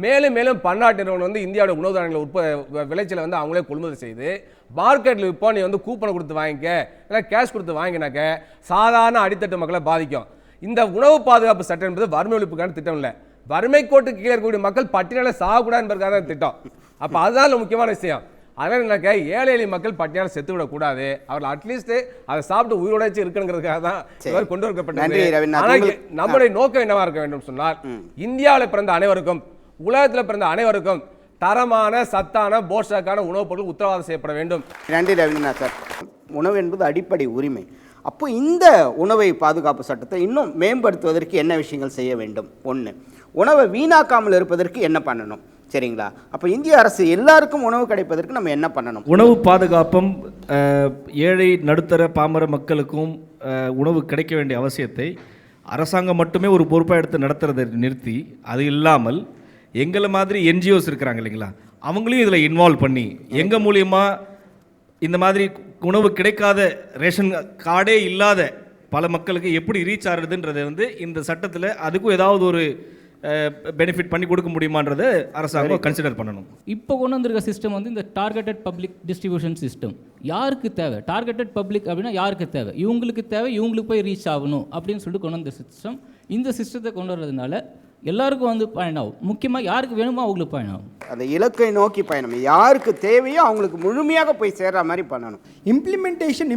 மேலும் மேலும் பன்னாட்டு நிறுவனம் வந்து இந்தியாவோட உணவு தானியங்களை விளைச்சலை வந்து அவங்களே கொள்முதல் செய்து மார்க்கெட்டில் இப்போ நீ வந்து கூப்பனை கொடுத்து வாங்கிக்க, இல்லை கேஷ் கொடுத்து வாங்கினாக்க சாதாரண அடித்தட்டு மக்களை பாதிக்கும். இந்த உணவு பாதுகாப்பு சட்டம் என்பது வறுமை ஒழிப்புக்கான திட்டம் இல்லை, வறுமை கோட்டுக்கு கீழே இருக்கக்கூடிய மக்கள் பட்டினியால் சாகக்கூடாது என்பதற்காக திட்டம். அப்போ அதுதான் முக்கியமான விஷயம். அதனால் என்னக்க ஏழை எளிய மக்கள் பட்டினியால் செத்து விடக்கூடாது, அவர்கள் அட்லீஸ்ட் அதை சாப்பிட்டு உயிரோடாச்சு இருக்குங்கிறதுக்காக தான் கொண்டு வரப்பட்டது. நம்முடைய நோக்கம் என்னவா இருக்க வேண்டும் சொன்னால், இந்தியாவில் பிறந்த அனைவருக்கும், உலகத்தில் பிறந்த அனைவருக்கும் தரமான சத்தான போஷாக்கான உணவுப் பொருட்கள் உத்தரவாதம் செய்யப்பட வேண்டும். நன்றி ரவீந்திரநாத் சார். உணவு என்பது அடிப்படை உரிமை. அப்போ இந்த உணவை பாதுகாப்பு சட்டத்தை இன்னும் மேம்படுத்துவதற்கு என்ன விஷயங்கள் செய்ய வேண்டும்? 1, உணவை வீணாக்காமல் இருப்பதற்கு என்ன பண்ணணும்? சரிங்களா? அப்போ இந்திய அரசு எல்லாருக்கும் உணவு கிடைப்பதற்கு நம்ம என்ன பண்ணணும்? உணவு பாதுகாப்பும் ஏழை நடுத்தர பாமர மக்களுக்கும் உணவு கிடைக்க வேண்டிய அவசியத்தை அரசாங்கம் மட்டுமே ஒரு பொறுப்பாக எடுத்து நடத்துறதை நிறுத்தி, அது இல்லாமல் எங்களை மாதிரி NGOs இருக்கிறாங்க இல்லைங்களா, அவங்களையும் இதில் இன்வால்வ் பண்ணி எங்கள் மூலியமாக இந்த மாதிரி உணவு கிடைக்காத, ரேஷன் கார்டே இல்லாத பல மக்களுக்கு எப்படி ரீச் ஆகுறதுன்றதை வந்து இந்த சட்டத்தில் அதுக்கும் ஏதாவது ஒரு பெனிஃபிட் பண்ணி கொடுக்க முடியுமான்றதை அரசாங்கம் கன்சிடர் பண்ணணும். இப்போ கொண்டு வந்திருக்க சிஸ்டம் வந்து இந்த டார்கெட்டட் பப்ளிக் டிஸ்ட்ரிபியூஷன் சிஸ்டம். யாருக்கு தேவை டார்கெட்டட் பப்ளிக் அப்படின்னா? யாருக்கு தேவை? இவங்களுக்கு தேவை, இவங்களுக்கு போய் ரீச் ஆகணும் அப்படின்னு சொல்லிட்டு கொண்டு வந்த சிஸ்டம். இந்த சிஸ்டத்தை கொண்டு வரதுனால எல்லாருக்கும் வந்து பயனாகும். முக்கியமாக யாருக்கு வேணுமோ அவங்களுக்கு பயனாகும். அந்த இலக்கை நோக்கி பயணம் யாருக்கு தேவையோ அவங்களுக்கு முழுமையாக போய் சேர்ற மாதிரி பண்ணணும். இம்ப்ளிமெண்டேஷன்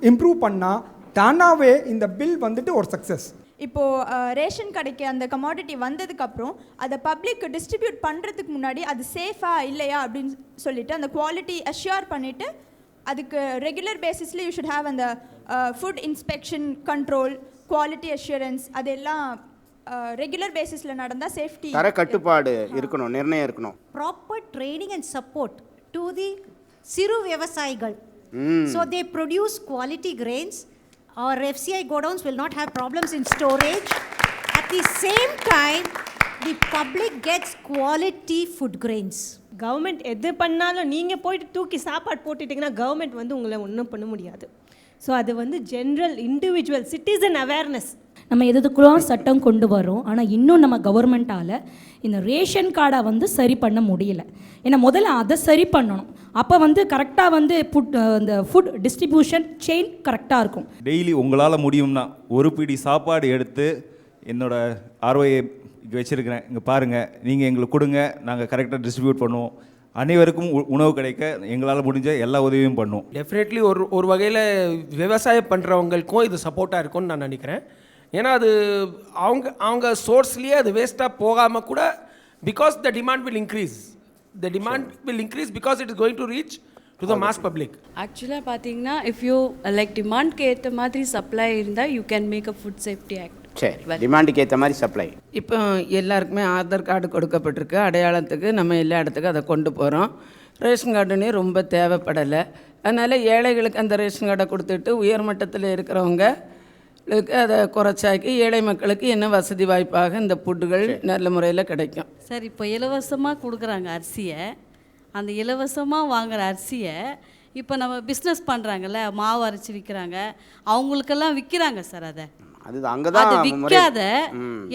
இம்ப்ரூவ் பண்ணால் தானாகவே இந்த பில் வந்துட்டு ஒரு சக்ஸஸ். இப்போது ரேஷன் கடைக்கு அந்த கமாடிட்டி வந்ததுக்கப்புறம் அதை பப்ளிக் டிஸ்ட்ரிபியூட் பண்ணுறதுக்கு முன்னாடி அது சேஃபாக இல்லையா அப்படின்னு சொல்லிட்டு அந்த குவாலிட்டி அஷ்யூர் பண்ணிவிட்டு அதுக்கு ரெகுலர் பேசிஸில் யூ ஷுட் ஹேவ் அந்த food inspection control, quality assurance, அதெல்லாம் ரெகுலர் பேசிஸில் நடந்தால் சேஃப்டி தர கட்டுப்பாடு இருக்கணும், நிர்ணயம் இருக்கணும். Proper training and support to the சிறு விவசாயிகள். So they produce quality grains. Our FCI godowns will not have problems in storage. At the same time, the public gets quality food grains. Government எது பண்ணாலும் நீங்கள் போயிட்டு தூக்கி சாப்பாடு போட்டுட்டிங்கன்னா government வந்து உங்களை ஒன்றும் பண்ண முடியாது. ஸோ அது வந்து ஜென்ரல் இண்டிவிஜுவல் சிட்டிசன் அவேர்னஸ். நம்ம எதுக்குலாம் சட்டம் கொண்டு வரோம், ஆனால் இன்னும் நம்ம கவர்மெண்ட்டால் இந்த ரேஷன் கார்டை வந்து சரி பண்ண முடியல. ஏன்னா முதல்ல அதை சரி பண்ணணும், அப்போ வந்து கரெக்டாக வந்து இந்த ஃபுட் டிஸ்ட்ரிபியூஷன் செயின் கரெக்டாக இருக்கும். டெய்லி உங்களால் முடியும்னா ஒரு பிடி சாப்பாடு எடுத்து என்னோட ROA வச்சுருக்கிறேன், இங்கே பாருங்கள், நீங்கள் எங்களுக்கு கொடுங்க, நாங்கள் கரெக்டாக டிஸ்ட்ரிபியூட் பண்ணுவோம், அனைவருக்கும் உணவு கிடைக்க எங்களால் முடிஞ்ச எல்லா உதவியும் பண்ணுவோம். டெஃபினெட்லி ஒரு வகையில் விவசாயம் பண்ணுறவங்களுக்கும் இது சப்போர்ட்டாக இருக்கும்னு நான் நினைக்கிறேன். ஏன்னா அது அவங்க சோர்ஸ்லேயே அது வேஸ்ட்டாக போகாமல் கூட, because the demand will increase, because it is going to reach to the mass public. ஆக்சுவலாக பார்த்தீங்கன்னா இஃப் யூ லைக் டிமாண்ட்க்கு ஏற்ற மாதிரி சப்ளை இருந்தால் you can make a food safety act. சரி, டிமாண்டுக்கு ஏற்ற மாதிரி சப்ளை. இப்போ எல்லாருக்குமே ஆதார் கார்டு கொடுக்கப்பட்டிருக்கு, அடையாளத்துக்கு நம்ம எல்லா இடத்துக்கும் அதை கொண்டு போகிறோம். ரேஷன் கார்டுனே ரொம்ப தேவைப்படலை. அதனால் ஏழைகளுக்கு அந்த ரேஷன் கார்டை கொடுத்துட்டு உயர்மட்டத்தில் இருக்கிறவங்களுக்கு அதை குறைச்சாக்கி ஏழை மக்களுக்கு என்ன வசதி வாய்ப்பாக இந்த ஃபுட்டுகள் நல்ல முறையில் கிடைக்கும். சார் இப்போ இலவசமாக கொடுக்குறாங்க அரிசியை, அந்த இலவசமாக வாங்குகிற அரிசியை இப்போ நம்ம பிஸ்னஸ் பண்ணுறாங்கல்ல, மாவு அரைச்சி விற்கிறாங்க, அவங்களுக்கெல்லாம் விற்கிறாங்க சார். அதை அது விற்காத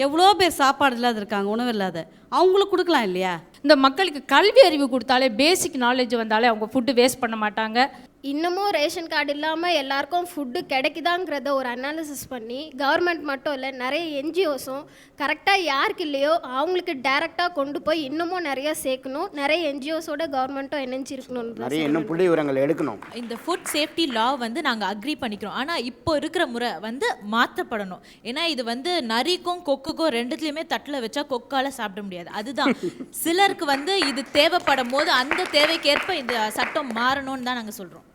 எவ்வளோ பேர் சாப்பாடு இல்லாத இருக்காங்க, உணவு இல்லாத, அவங்களுக்கு கொடுக்கலாம் இல்லையா? இந்த மக்களுக்கு கல்வி அறிவு கொடுத்தாலே, பேசிக் நாலேஜ் வந்தாலே அவங்க ஃபுட்டு வேஸ்ட் பண்ண மாட்டாங்க. இன்னமும் ரேஷன் கார்டு இல்லாமல் எல்லாருக்கும் ஃபுட்டு கிடைக்குதாங்கிறத ஒரு அனாலிசிஸ் பண்ணி கவர்மெண்ட் மட்டும் இல்லை நிறைய என்ஜிஓஸும் கரெக்டாக யாருக்கு இல்லையோ அவங்களுக்கு டைரெக்டாக கொண்டு போய் இன்னமும் நிறைய சேர்க்கணும். நிறைய என்ஜிஓஸோட கவர்மெண்ட்டும் இணைஞ்சிருக்கணும். நிறைய இன்னும் புள்ளி விவரங்கள் எடுக்கணும். இந்த ஃபுட் சேஃப்டி லா வந்து நாங்கள் அக்ரி பண்ணிக்கிறோம். ஆனால் இப்போ இருக்கிற முறை வந்து மாற்றப்படணும். ஏன்னா இது வந்து நரிக்கும் கொக்குக்கும் ரெண்டுத்துலேயுமே தட்டில் வச்சா கொக்கால் சாப்பிட முடியாது. அதுதான் சிலருக்கு வந்து இது தேவைப்படும் போது அந்த தேவைக்கேற்ப இந்த சட்டம் மாறணும்னு தான் நாங்கள் சொல்கிறோம்.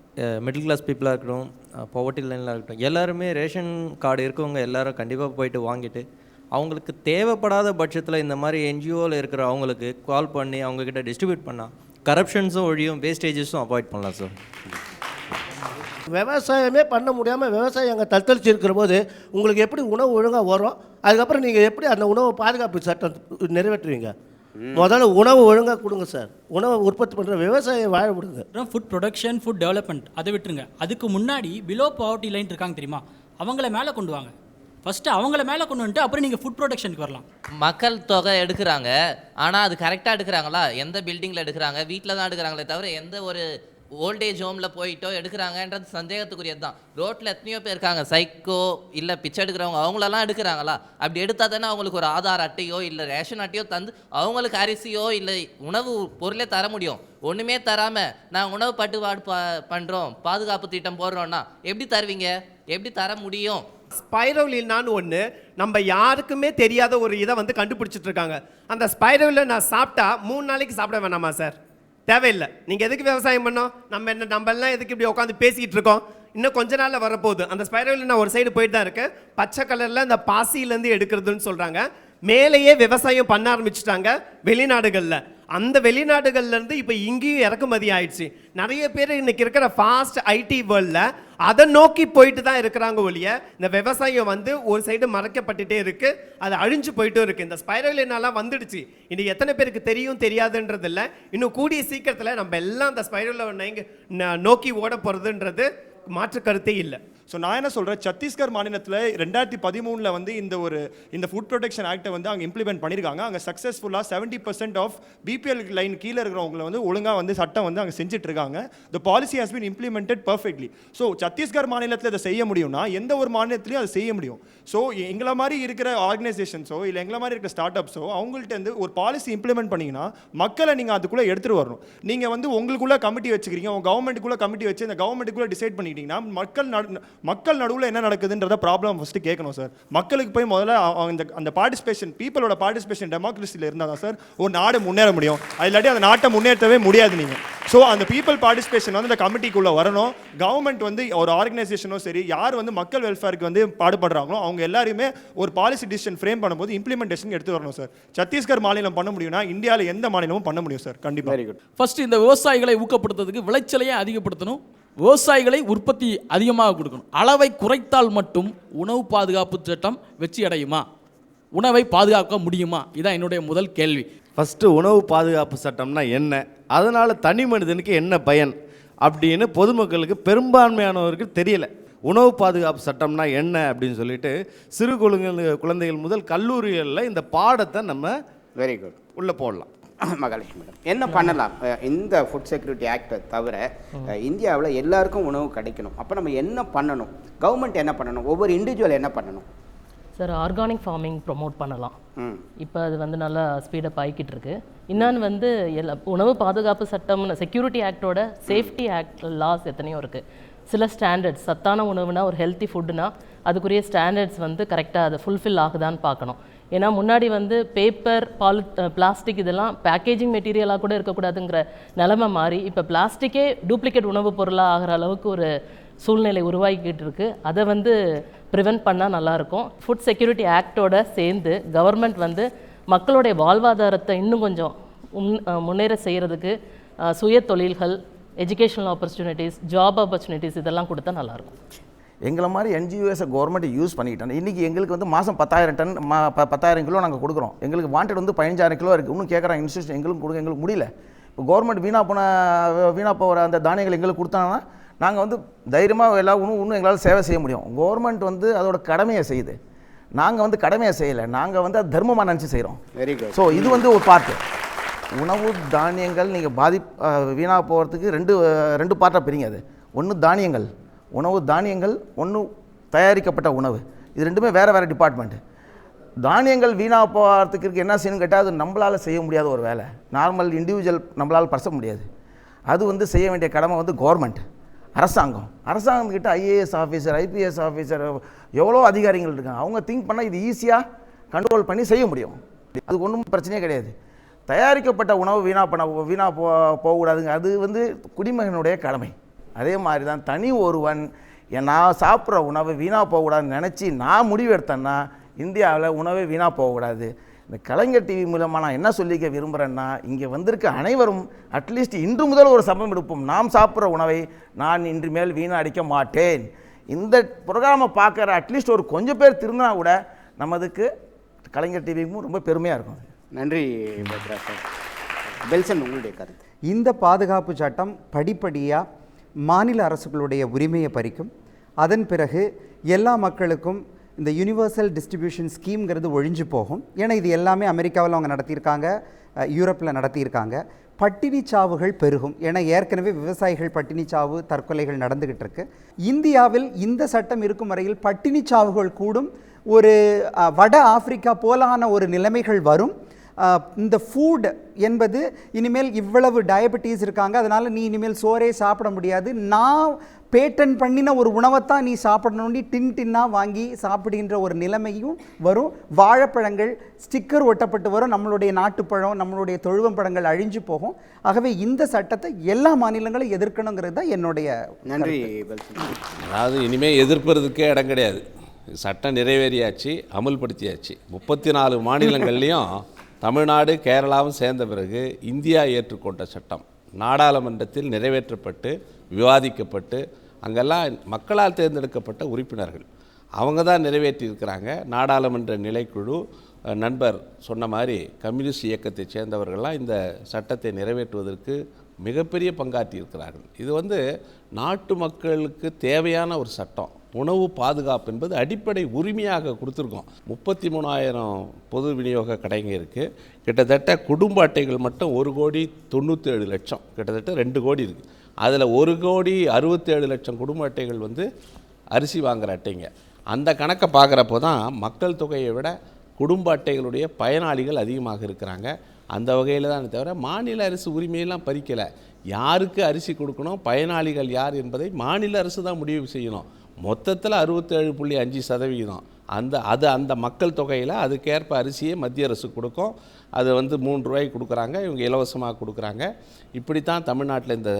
மிடில் கிளாஸ் பீப்புளாக இருக்கட்டும், பாவர்ட்டி லைனில் இருக்கட்டும், எல்லாருமே ரேஷன் கார்டு இருக்கவங்க எல்லாரும் கண்டிப்பாக போயிட்டு வாங்கிட்டு அவங்களுக்கு தேவைப்படாத பட்சத்தில் இந்த மாதிரி என்ஜிஓவில் இருக்கிற அவங்களுக்கு கால் பண்ணி அவங்கக்கிட்ட டிஸ்ட்ரிபியூட் பண்ணால் கரப்ஷன்ஸும் ஒழியும், வேஸ்டேஜஸும் அவாய்ட் பண்ணலாம் சார். விவசாயமே பண்ண முடியாமல் விவசாயம் அங்கே தத்தளிச்சு இருக்கிற போது உங்களுக்கு எப்படி உணவு ஒழுங்காக வரும்? அதுக்கப்புறம் நீங்கள் எப்படி அந்த உணவு பாதுகாப்பு சட்டம் நிறைவேற்றுவீங்க? முதல்ல உணவு ஒழுங்காக கொடுங்க சார். உணவை உற்பத்தி பண்ணுற விவசாயம் வாழ விடுங்க. ஃபுட் ப்ரொடக்ஷன், ஃபுட் டெவலப்மெண்ட் அதை விட்டுருங்க. அதுக்கு முன்னாடி பிலோ பாவர்ட்டி லைன் இருக்காங்க தெரியுமா, அவங்கள மேலே கொண்டு வாங்க. ஃபஸ்ட்டு அவங்கள மேலே கொண்டு வந்துட்டு அப்புறம் நீங்கள் ஃபுட் ப்ரொடக்ஷனுக்கு வரலாம். மக்கள் தொகை எடுக்கிறாங்க, ஆனால் அது கரெக்டாக எடுக்கிறாங்களா? எந்த பில்டிங்கில் எடுக்கிறாங்க? வீட்டில் தான் எடுக்கிறாங்களே தவிர எந்த ஒரு ஓல்டேஜ் ஹோமில் போயிட்டோ எடுக்கிறாங்கன்றது சந்தேகத்துக்குரியது தான். ரோட்டில் எத்தனையோ பேர் இருக்காங்க, சைக்கோ இல்லை பிச்சை எடுக்கிறவங்க, அவங்களெல்லாம் எடுக்கிறாங்களா? அப்படி எடுத்தால் தானே அவங்களுக்கு ஒரு ஆதார் அட்டையோ இல்லை ரேஷன் அட்டையோ தந்து அவங்களுக்கு அரிசியோ இல்லை உணவு பொருளே தர முடியும். ஒன்றுமே தராமல் நான் உணவு பட்டுப்பாடு பண்ணுறோம், பாதுகாப்பு திட்டம் போடுறோன்னா எப்படி தருவீங்க? எப்படி தர முடியும்? ஸ்பைரோலினான்னு ஒன்று நம்ம யாருக்குமே தெரியாத ஒரு இதை வந்து கண்டுபிடிச்சிட்டு இருக்காங்க. அந்த ஸ்பைரோலில் நான் சாப்பிட்டா 3 நாளைக்கு சாப்பிட வேணாமா சார்? தேவையில்லை. நீங்கள் எதுக்கு விவசாயம் பண்ணோம்? நம்ம எல்லாம் எதுக்கு இப்படி உட்காந்து பேசிக்கிட்டு இருக்கோம்? இன்னும் கொஞ்ச நாளில் வரப்போகுது. அந்த ஸ்பைரோலில் நான் ஒரு சைடு போயிட்டு தான் இருக்கேன். பச்சை கலரில் அந்த பாசியிலேருந்து எடுக்கிறதுன்னு சொல்கிறாங்க. மேலேயே விவசாயம் பண்ண ஆரம்பிச்சிட்டாங்க வெளிநாடுகளில். அந்த வெளிநாடுகள்லேருந்து இப்போ இங்கேயும் இறக்குமதி ஆயிடுச்சு. நிறைய பேர் இன்னைக்கு இருக்கிற ஃபாஸ்ட் ஐடி வேர்ல்டில் அதை நோக்கி போயிட்டு தான் இருக்கிறாங்க ஒழிய இந்த விவசாயம் வந்து ஒரு சைடு மறைக்கப்பட்டுட்டே இருக்குது, அது அழிஞ்சு போயிட்டும் இருக்குது. இந்த ஸ்பைரோலினாலாம் வந்துடுச்சு. இன்னைக்கு எத்தனை பேருக்கு தெரியும் தெரியாதுன்றது இல்லை. இன்னும் கூடிய சீக்கிரத்தில் நம்ம எல்லாம் அந்த ஸ்பைரோலை நோக்கி ஓட போகிறதுன்றது மாற்று கருத்தே இல்லை. ஸோ நான் என்ன சொல்கிறேன், சத்தீஸ்கர் மாநிலத்தில் 2013 வந்து இந்த ஃபுட் ப்ரொடெக்ஷன் ஆக்டை வந்து அங்கே இம்ப்ளிமெண்ட் பண்ணியிருக்காங்க. அங்கே சக்ஸஸ்ஃபுல்லாக 70% ஆஃப் பிபிஎல் லைன் கீழே இருக்கிறவங்களை வந்து ஒழுங்காக வந்து சட்டம் வந்து அங்கே செஞ்சுட்டு இருக்காங்க. The policy has been implemented perfectly. So Chhattisgarh மாநிலத்தில் இதை செய்ய முடியும்னா எந்த ஒரு மாநிலத்திலையும் அதை செய்ய முடியும். ஸோ எங்களை மாதிரி இருக்கிற ஆர்கனைசேஷன்ஸோ இல்லை எங்களை மாதிரி இருக்கிற ஸ்டார்ட் அப்ஸோ அவங்கள்ட்ட வந்து ஒரு பாலிசி இம்ப்ளிமெண்ட் பண்ணிங்கன்னா மக்களை நீங்கள் அதுக்குள்ளே எடுத்துகிட்டு வரணும். நீங்கள் வந்து உங்களுக்குள்ளே கமிட்டி வச்சுக்கிறீங்க, உங்கள் கவர்மெண்ட்டுக்குள்ளே கமிட்டி வச்சு இந்த கவர்மெண்ட்டுக்குள்ளே டிசைட் பண்ணிக்கிட்டீங்கன்னா மக்கள் நடுவில் என்ன நடக்குதுன்றத ப்ராப்ளம் ஃபஸ்ட்டு கேட்கணும் சார். மக்களுக்கு போய் முதல்ல அந்த பார்ட்டிசிபேஷன், பீப்புளோட பார்ட்டிசிபேஷன் டெமோக்ரஸியில் இருந்தால் தான் சார் ஒரு நாடு முன்னேற முடியும். அது இல்லாட்டி அந்த நாட்டை முன்னேற்றவே முடியாது நீங்கள். ஸோ அந்த பீப்புள் பார்ட்டிசிபேஷன் வந்து அந்த கமிட்டிக்குள்ளே வரணும். கவர்மெண்ட் வந்து ஒரு ஆர்கனைசேஷனோ சரி, யார் வந்து மக்கள் வெல்ஃபேருக்கு வந்து பாடுபடுறாங்களோ அவங்க எல்லாருமே ஒரு பாலிசி டிசிஷன் ஃப்ரேம் பண்ணும்போது இம்ப்ளிமெண்டேஷன் எடுத்து வரணும் சார். சத்தீஸ்கர் மாநிலம் பண்ண முடியும்னா இந்தியாவில் எந்த மாநிலமும் பண்ண முடியும் சார். கண்டிப்பாக. Very good. ஃபர்ஸ்ட் இந்த விவசாயிகளை ஊக்கப்படுத்துறதுக்கு விளைச்சலையே அதிகப்படுத்தணும், விவசாயிகளை உற்பத்தி அதிகமாக கொடுக்கணும். அளவை குறைத்தால் மட்டும் உணவு பாதுகாப்பு சட்டம் வெற்றி அடையுமா? உணவை பாதுகாக்க முடியுமா? இதான் என்னுடைய முதல் கேள்வி. ஃபஸ்ட்டு உணவு பாதுகாப்பு சட்டம்னா என்ன, அதனால் தனி மனிதனுக்கு என்ன பயன் அப்படின்னு பொதுமக்களுக்கு பெரும்பான்மையானவருக்கு தெரியல. உணவு பாதுகாப்பு சட்டம்னா என்ன அப்படின்னு சொல்லிட்டு சிறு குழந்தைகள் முதல் கல்லூரிகளில் இந்த பாடத்தை நம்ம வெரி குட் உள்ளே போடலாம். மகாலட்சுமி மேடம், என்ன பண்ணலாம்? இந்த ஃபுட் செக்யூரிட்டி ஆக்டை தவிர இந்தியாவில் எல்லாருக்கும் உணவு கிடைக்கணும். அப்போ நம்ம என்ன பண்ணணும்? கவர்மெண்ட் என்ன பண்ணணும்? ஒவ்வொரு இண்டிவிஜுவல் என்ன பண்ணணும்? சார், ஆர்கானிக் ஃபார்மிங் ப்ரொமோட் பண்ணலாம். இப்போ அது வந்து நல்லா ஸ்பீடப் ஆகிக்கிட்டு இருக்கு. இன்னொன்று வந்து உணவு பாதுகாப்பு சட்டம், செக்யூரிட்டி ஆக்டோட சேஃப்டி ஆக்ட் லாஸ் எத்தனையோ இருக்குது. சில ஸ்டாண்டர்ட்ஸ், சத்தான உணவுனா ஒரு ஹெல்த்தி ஃபுட்டுனா அதுக்குரிய ஸ்டாண்டர்ட்ஸ் வந்து கரெக்டாக அதை ஃபுல்ஃபில் ஆகுதான்னு பார்க்கணும். ஏன்னா முன்னாடி வந்து பேப்பர், பிளாஸ்டிக் இதெல்லாம் பேக்கேஜிங் மெட்டீரியலாக கூட இருக்கக்கூடாதுங்கிற நிலைமை மாறி இப்போ பிளாஸ்டிக்கே டூப்ளிகேட் உணவுப் பொருளாக ஆகிற அளவுக்கு ஒரு சூழ்நிலை உருவாக்கிட்டு இருக்கு. அதை வந்து ப்ரிவென்ட் பண்ணால் நல்லாயிருக்கும். ஃபுட் செக்யூரிட்டி ஆக்டோட சேர்ந்து கவர்மெண்ட் வந்து மக்களுடைய வாழ்வாதாரத்தை இன்னும் கொஞ்சம் முன்னேற செய்கிறதுக்கு சுய தொழில்கள், எஜுகேஷனல் ஆப்பர்ச்சுனிட்டிஸ், ஜாப் ஆப்பர்ச்சுனிட்டிஸ் இதெல்லாம் கொடுத்தா நல்லாயிருக்கும். எங்களை மாதிரி என்ஜிஓஸை கவர்மெண்ட் யூஸ் பண்ணிக்கிட்டோம். இன்றைக்கி எங்களுக்கு வந்து மாதம் 10,000 டன் 10,000 கிலோ நாங்கள் கொடுக்குறோம். எங்களுக்கு வாண்டட் வந்து 15,000 கிலோ இருக்குது. இன்னும் கேட்குறாங்க இன்ஸ்டியூஷன், எங்களுக்கு கொடுக்க எங்களுக்கு முடியல. இப்போ கவர்மெண்ட் வீணாக போகிற அந்த தானியங்கள் எங்களுக்கு கொடுத்தாங்கன்னா நாங்கள் வந்து தைரியமாக எல்லா இன்னும் எங்களால் சேவை செய்ய முடியும். கவர்மெண்ட் வந்து அதோட கடமையை செய்யுது, நாங்கள் வந்து கடமையை செய்யலை, நாங்கள் வந்து அது தர்மமாக நினச்சி செய்கிறோம். Very good. ஸோ இது வந்து ஒரு பார்ட்டு. உணவு தானியங்கள் நீங்கள் வீணாக போகிறதுக்கு ரெண்டு பார்ட்டாக பிரிங்க. அது ஒன்று தானியங்கள், உணவு தானியங்கள், ஒன்று தயாரிக்கப்பட்ட உணவு. இது ரெண்டுமே வேறு டிபார்ட்மெண்ட்டு. தானியங்கள் வீணாக போகிறதுக்கு என்ன செய்யணும்னு கேட்டால் அது நம்மளால் செய்ய முடியாத ஒரு வேலை. நார்மல் இண்டிவிஜுவல் நம்மளால் பரச முடியாது. அது வந்து செய்ய வேண்டிய கடமை வந்து கவர்மெண்ட், அரசாங்கக்கிட்ட ஐஏஎஸ் ஆஃபீஸர், ஐபிஎஸ் ஆஃபீஸர், எவ்வளோ அதிகாரிகள் இருக்காங்க. அவங்க திங்க் பண்ணால் இது ஈஸியாக கண்ட்ரோல் பண்ணி செய்ய முடியும். அது ஒன்றும் பிரச்சனையே கிடையாது. தயாரிக்கப்பட்ட உணவு வீணாக போகக்கூடாதுங்க. அது வந்து குடிமகனுடைய கடமை. அதே மாதிரி தான் தனி ஒருவன் நான் சாப்பிட்ற உணவை வீணாக போகக்கூடாதுன்னு நினச்சி நான் முடிவு எடுத்தேன்னா இந்தியாவில் உணவே வீணாக போகக்கூடாது. இந்த கலைஞர் டிவி மூலமாக நான் என்ன சொல்லிக்க விரும்புகிறேன்னா, இங்கே வந்திருக்க அனைவரும் அட்லீஸ்ட் இன்று முதல் ஒரு சபதம் எடுப்போம். நாம் சாப்பிட்ற உணவை நான் இன்று மேல் வீணடிக்க மாட்டேன். இந்த ப்ரோக்ராமை பார்க்குற அட்லீஸ்ட் ஒரு கொஞ்சம் பேர் திருந்தினா கூட நமதுக்கு கலைஞர் டிவிக்கும் ரொம்ப பெருமையாக இருக்கும். நன்றி பத்ரா சார். பெல்சன், உங்களுடைய கருத்து? இந்த பாதுகாப்பு சட்டம் படிப்படியாக மாநில அரசுகளுடைய உரிமையை பறிக்கும். அதன் பிறகு எல்லா மக்களுக்கும் இந்த யூனிவர்சல் டிஸ்ட்ரிபியூஷன் ஸ்கீம்ங்கிறது ஒழிஞ்சு போகும். ஏன்னா இது எல்லாமே அமெரிக்காவில் அவங்க நடத்தியிருக்காங்க, யூரோப்பில் நடத்தியிருக்காங்க. பட்டினி சாவுகள் பெருகும். ஏன்னா ஏற்கனவே விவசாயிகள் பட்டினி சாவு, தற்கொலைகள் நடந்துக்கிட்டு இருக்கு. இந்தியாவில் இந்த சட்டம் இருக்கும் வரையில் பட்டினி சாவுகள் கூடும். ஒரு வட ஆப்பிரிக்கா போலான ஒரு நிலைமைகள் வரும். இந்த ஃபுட் என்பது இனிமேல் இவ்வளவு டயபெட்டிஸ் இருக்காங்க, அதனால் நீ இனிமேல் சோறே சாப்பிட முடியாது, நான் பேட்டன் பண்ணின ஒரு உணவைத்தான் நீ சாப்பிடணும்னு டின்னாக வாங்கி சாப்பிடுகின்ற ஒரு நிலைமையும் வரும். வாழைப்பழங்கள் ஸ்டிக்கர் ஒட்டப்பட்டு வரும், நம்மளுடைய நாட்டுப்பழம், நம்மளுடைய தொழுவம்பழங்கள் அழிஞ்சு போகும். ஆகவே இந்த சட்டத்தை எல்லா மாநிலங்களும் எதிர்க்கணுங்கிறது தான் என்னுடைய நன்றி. அதாவது இனிமேல் எதிர்ப்பதற்கே இடம் கிடையாது. சட்டம் நிறைவேறியாச்சு, அமுல்படுத்தியாச்சு. 34 மாநிலங்கள்லேயும் தமிழ்நாடு, கேரளாவும் சேர்ந்த பிறகு இந்தியா ஏற்றுக்கொண்ட சட்டம் நாடாளுமன்றத்தில் நிறைவேற்றப்பட்டு விவாதிக்கப்பட்டு அங்கெல்லாம் மக்களால் தேர்ந்தெடுக்கப்பட்ட உறுப்பினர்கள் அவங்க தான் நிறைவேற்றியிருக்கிறாங்க. நாடாளுமன்ற நிலைக்குழு நண்பர் சொன்ன மாதிரி கம்யூனிஸ்ட் இயக்கத்தை சேர்ந்தவர்கள்லாம் இந்த சட்டத்தை நிறைவேற்றுவதற்கு மிகப்பெரிய பங்காற்றியிருக்கிறார்கள். இது வந்து நாட்டு மக்களுக்கு தேவையான ஒரு சட்டம். உணவு பாதுகாப்பு என்பது அடிப்படை உரிமையாக கொடுத்துருக்கோம். 33,000 பொது விநியோக கடைங்க இருக்குது. கிட்டத்தட்ட குடும்ப அட்டைகள் மட்டும் 1,97,00,000, கிட்டத்தட்ட 2 கோடி இருக்குது. அதில் 1,67,00,000 குடும்ப அட்டைகள் வந்து அரிசி வாங்குகிற அட்டைங்க. அந்த கணக்கை பார்க்குறப்போ தான் மக்கள் தொகையை விட குடும்ப அட்டைகளுடைய பயனாளிகள் அதிகமாக இருக்கிறாங்க. அந்த வகையில் தான் தவிர மாநில அரசு உரிமையெல்லாம் பறிக்கலை. யாருக்கு அரிசி கொடுக்கணும், பயனாளிகள் யார் என்பதை மாநில அரசு தான் முடிவு செய்யணும். மொத்தத்தில் 67.5% அந்த மக்கள் தொகையில் அதுக்கேற்ப அரிசியை மத்திய அரசு கொடுக்கும். அது வந்து 3 ரூபாய்க்கு கொடுக்குறாங்க, இவங்க இலவசமாக கொடுக்குறாங்க. இப்படித்தான் தமிழ்நாட்டில் இந்த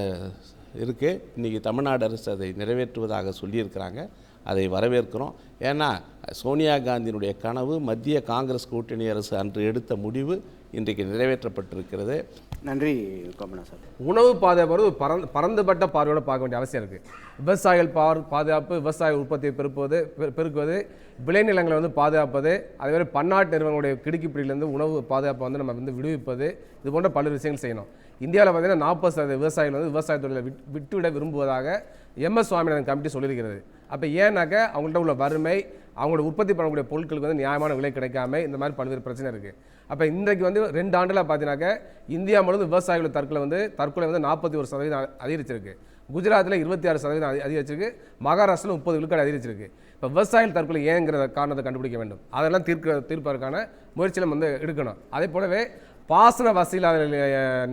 இருக்குது. இன்றைக்கி தமிழ்நாடு அரசு அதை நிறைவேற்றுவதாக சொல்லியிருக்கிறாங்க. அதை வரவேற்கிறோம். ஏன்னா சோனியா காந்தியினுடைய கனவு, மத்திய காங்கிரஸ் கூட்டணி அரசு அன்று எடுத்த முடிவு இன்றைக்கு நிறைவேற்றப்பட்டிருக்கிறது. நன்றி கோமனா சார். உணவு பாதுகாப்பு ஒரு பரந்துபட்ட பார்வையோடு பார்க்க வேண்டிய அவசியம் இருக்குது. விவசாயிகள் பாதுகாப்பு, விவசாய உற்பத்தியை பெருக்குவது, விளைநிலங்களை வந்து பாதுகாப்பது, அதேமாதிரி பன்னாட்டு நிறுவனங்களுடைய கிடுக்கிப்பிடியிலேருந்து உணவு பாதுகாப்பை வந்து நம்ம வந்து விடுவிப்பது, இது போன்ற பல்வேறு விஷயங்கள் செய்யணும். இந்தியாவில் பார்த்திங்கன்னா 40% விவசாயிகள் வந்து விவசாய தொழிலை விட்டுவிட விரும்புவதாக MS சுவாமிநாதன் கமிட்டி சொல்லியிருக்கிறது. அப்போ ஏன்னாக்க அவங்கள்ட்ட உள்ள வறுமை, அவங்களோட உற்பத்தி பண்ணக்கூடிய பொருட்களுக்கு வந்து நியாயமான விலை கிடைக்காம இந்த மாதிரி பல்வேறு பிரச்சனை இருக்குது. அப்போ இன்றைக்கு வந்து 2 ஆண்டில் பார்த்தீங்கன்னாக்க இந்தியா முழுவதும் விவசாயிகள் தற்கொலை வந்து 41% அதிகரிச்சிருக்கு. குஜராத்தில் 26% அதிகரிச்சிருக்கு. மகாராஷ்டிரில் 30 விழுக்காடு அதிகரிச்சிருக்கு. இப்போ விவசாயிகள் தற்கொலை ஏங்கிற காரணத்தை கண்டுபிடிக்க வேண்டும். அதெல்லாம் தீர்ப்பதற்கான முயற்சியில் வந்து எடுக்கணும். அதே போலவே பாசன வசதி இல்லாத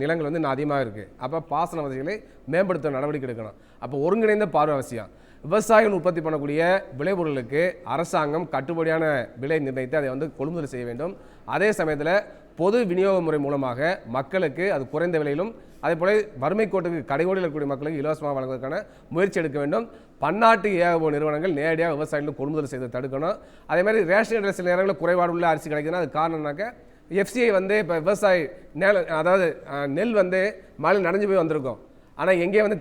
நிலங்கள் வந்து இன்னும் அதிகமாக இருக்குது. அப்போ பாசன வசதிகளை மேம்படுத்த நடவடிக்கை எடுக்கணும். அப்போ ஒருங்கிணைந்த பார்வை அவசியம். விவசாயிகள் உற்பத்தி பண்ணக்கூடிய விளைபொருளுக்கு அரசாங்கம் கட்டுப்படியான விலை நிர்ணயித்து அதை வந்து கொள்முதல் செய்ய வேண்டும். அதே சமயத்தில் பொது விநியோக முறை மூலமாக மக்களுக்கு அது குறைந்த விலையிலும் அதே போல வறுமை கோட்டுக்கு கடைகோடியில் இருக்கக்கூடிய மக்களுக்கு இலவசமாக வழங்குவதற்கான முயற்சி எடுக்க வேண்டும். பன்னாட்டு ஏகபோக நிறுவனங்கள் நேரடியாக விவசாயிகளும் கொள்முதல் செய்து தடுக்கணும். அதே மாதிரி ரேஷன் கடையில் சில நேரங்களில் குறைபாடு உள்ள அரிசி கிடைக்குதுன்னா அது காரணம்னாக்க எஃப்சிஐ வந்து இப்போ விவசாயி அதாவது நெல் வந்து மழை நனைஞ்சு போய் வந்திருக்கும். ஆனால் எங்கேயும் வந்து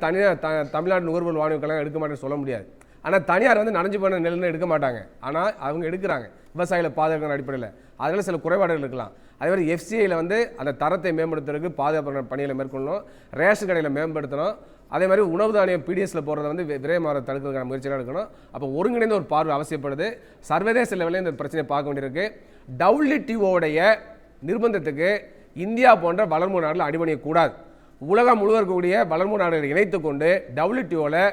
தமிழ்நாடு நுகர்வோர் வாணிப கழகம் எடுக்க மாட்டேன்னு சொல்ல முடியாது. ஆனால் தனியார் வந்து நனைஞ்சு போன நெல்லுன்னு எடுக்க மாட்டாங்க. ஆனால் அவங்க எடுக்கிறாங்க விவசாயிகளை பாதுகாக்கிற அடிப்படையில். அதனால் சில குறைபாடுகள் இருக்கலாம். அதே மாதிரி எஃப்சிஐயில் வந்து அந்த தரத்தை மேம்படுத்துறதுக்கு பாதுகாப்பு பணிகளை மேற்கொள்ளணும். ரேஷன் கடையில் மேம்படுத்தணும். அதே மாதிரி உணவு தானியம் பிடிஎஸ்ல போகிறத வந்து விரைவாக தடுக்கிறதுக்கான முயற்சிகள் எடுக்கணும். அப்போ ஒருங்கிணைந்த ஒரு பார்வை அவசியப்படுது. சர்வதேச லெவலில் இந்த பிரச்சனையை பார்க்க வேண்டியிருக்கு. WTOவுடைய நிர்பந்தத்துக்கு இந்தியா போன்ற வளர்மு நாடுகள் அடிபணியக்கூடாது. உலகம் முழுவதும் இருக்கக்கூடிய வளர்மு நாடுகளை இணைத்து கொண்டு WTOவில்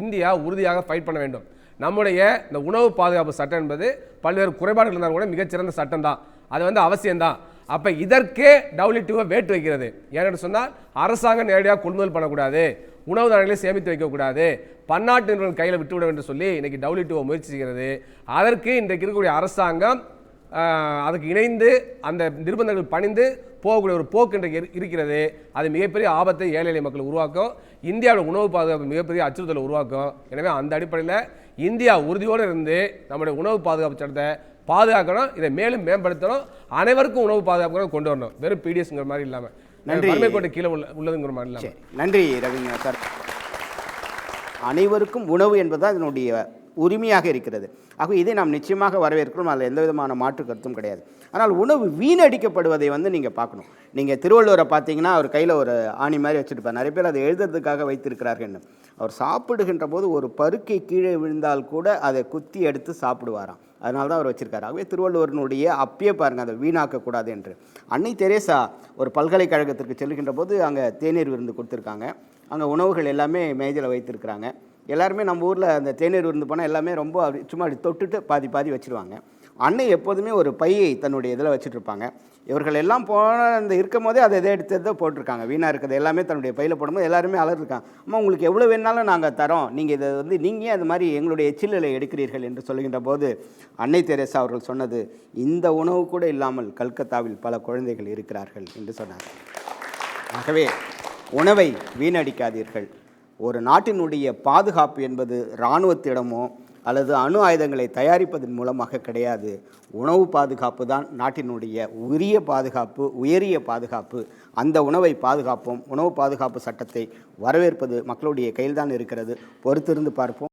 இந்தியா உறுதியாக ஃபைட் பண்ண வேண்டும். நம்முடைய இந்த உணவு பாதுகாப்பு சட்டம் என்பது பல்வேறு குறைபாடுகள் இருந்தாலும் கூட மிகச்சிறந்த சட்டம் தான். அது வந்து அவசியம்தான். அப்போ இதற்கே WTO வேட்டு வைக்கிறது. ஏன்னு சொன்னால் அரசாங்கம் நேரடியாக கொள்முதல் பண்ணக்கூடாது, உணவு தானியங்களை சேமித்து வைக்கக்கூடாது, பன்னாட்டு நிறுவனம் கையில் விட்டுவிடும் என்று சொல்லி இன்றைக்கி WTO முயற்சி செய்கிறது. அதற்கு இன்றைக்கு இருக்கக்கூடிய அரசாங்கம் அதுக்கு இணைந்து அந்த நிர்பந்தங்கள் பணிந்து போகக்கூடிய ஒரு போக்கு இன்றைக்கு இருக்கிறது. அது மிகப்பெரிய ஆபத்தை ஏழை எளிய மக்கள் உருவாக்கும். இந்தியாவோட உணவு பாதுகாப்பு மிகப்பெரிய அச்சுறுத்தலை உருவாக்கும். எனவே அந்த அடிப்படையில் இந்தியா உறுதியோடு இருந்து நம்முடைய உணவு பாதுகாப்பு சட்டத்தை பாதுகாக்கணும். இதை மேலும் மேம்படுத்தணும். அனைவருக்கும் உணவு பாதுகாப்பு கொண்டு வரணும். வெறும் பிடிஎஸ்ங்கிற மாதிரி இல்லாமல் வறுமை கோட்டை கீழே உள்ளதுங்கிற மாதிரி இல்லாமல். நன்றி ரவீந்திரா சார். அனைவருக்கும் உணவு என்பது அதனுடைய உரிமையாக இருக்கிறது. ஆக இதை நாம் நிச்சயமாக வரவேற்கிறோம். அதில் எந்த விதமான மாற்று கருத்தும் கிடையாது. ஆனால் உணவு வீணடிக்கப்படுவதை வந்து நீங்கள் பார்க்கணும். நீங்கள் திருவள்ளுவரை பார்த்தீங்கன்னா அவர் கையில் ஒரு ஆணி மாதிரி வச்சுருப்பார். நிறைய பேர் அதை எழுதுறதுக்காக வைத்திருக்கிறார்கள். அவர் சாப்பிடுகின்ற போது ஒரு பருக்கை கீழே விழுந்தால் கூட அதை குத்தி எடுத்து சாப்பிடுவாராம். அதனால தான் அவர் வச்சுருக்காரு. ஆகவே திருவள்ளுவரினுடைய அப்பயே பாருங்கள் அதை வீணாக்கக்கூடாது என்று. அன்னை தெரேசா ஒரு பல்கலைக்கழகத்திற்கு செல்கின்ற போது அங்கே தேநீர் விருந்து கொடுத்துருக்காங்க. அங்கே உணவுகள் எல்லாமே மேஜையில் வைத்திருக்கிறாங்க. எல்லாருமே நம்ம ஊரில் அந்த தேநீர் விருந்து போனால் எல்லாமே ரொம்ப சும்மா அப்படி தொட்டுட்டு பாதி பாதி வச்சுருவாங்க. அன்னை எப்போதுமே ஒரு பையை தன்னுடைய இதில் வச்சுட்ருப்பாங்க. இவர்கள் எல்லாம் போன அந்த இருக்கும் போதே அதை எடுத்து போட்டிருக்காங்க. வீணாக இருக்கிறது எல்லாமே தன்னுடைய பையில் போடும்போது எல்லாருமே அலர்ருக்காங்க. அம்மா உங்களுக்கு எவ்வளோ வேணாலும் நாங்கள் தரோம், நீங்கள் இதை வந்து நீங்கள் அது மாதிரி எங்களுடைய எச்சிலில் எடுக்கிறீர்கள் என்று சொல்லுகின்ற போது அன்னை தெரேசா அவர்கள் சொன்னது, இந்த உணவு கூட இல்லாமல் கல்கத்தாவில் பல குழந்தைகள் இருக்கிறார்கள் என்று சொன்னார். ஆகவே உணவை வீணடிக்காதீர்கள். ஒரு நாட்டினுடைய பாதுகாப்பு என்பது இராணுவத்திடமோ அல்லது அணு ஆயுதங்களை தயாரிப்பதன் மூலமாக கிடையாது. உணவு பாதுகாப்பு தான் நாட்டினுடைய உரிய பாதுகாப்பு, உயரிய பாதுகாப்பு. அந்த உணவை பாதுகாப்போம். உணவு பாதுகாப்பு சட்டத்தை வரவேற்பது மக்களுடைய கையில்தான் இருக்கிறது. பொறுத்திருந்து பார்ப்போம்.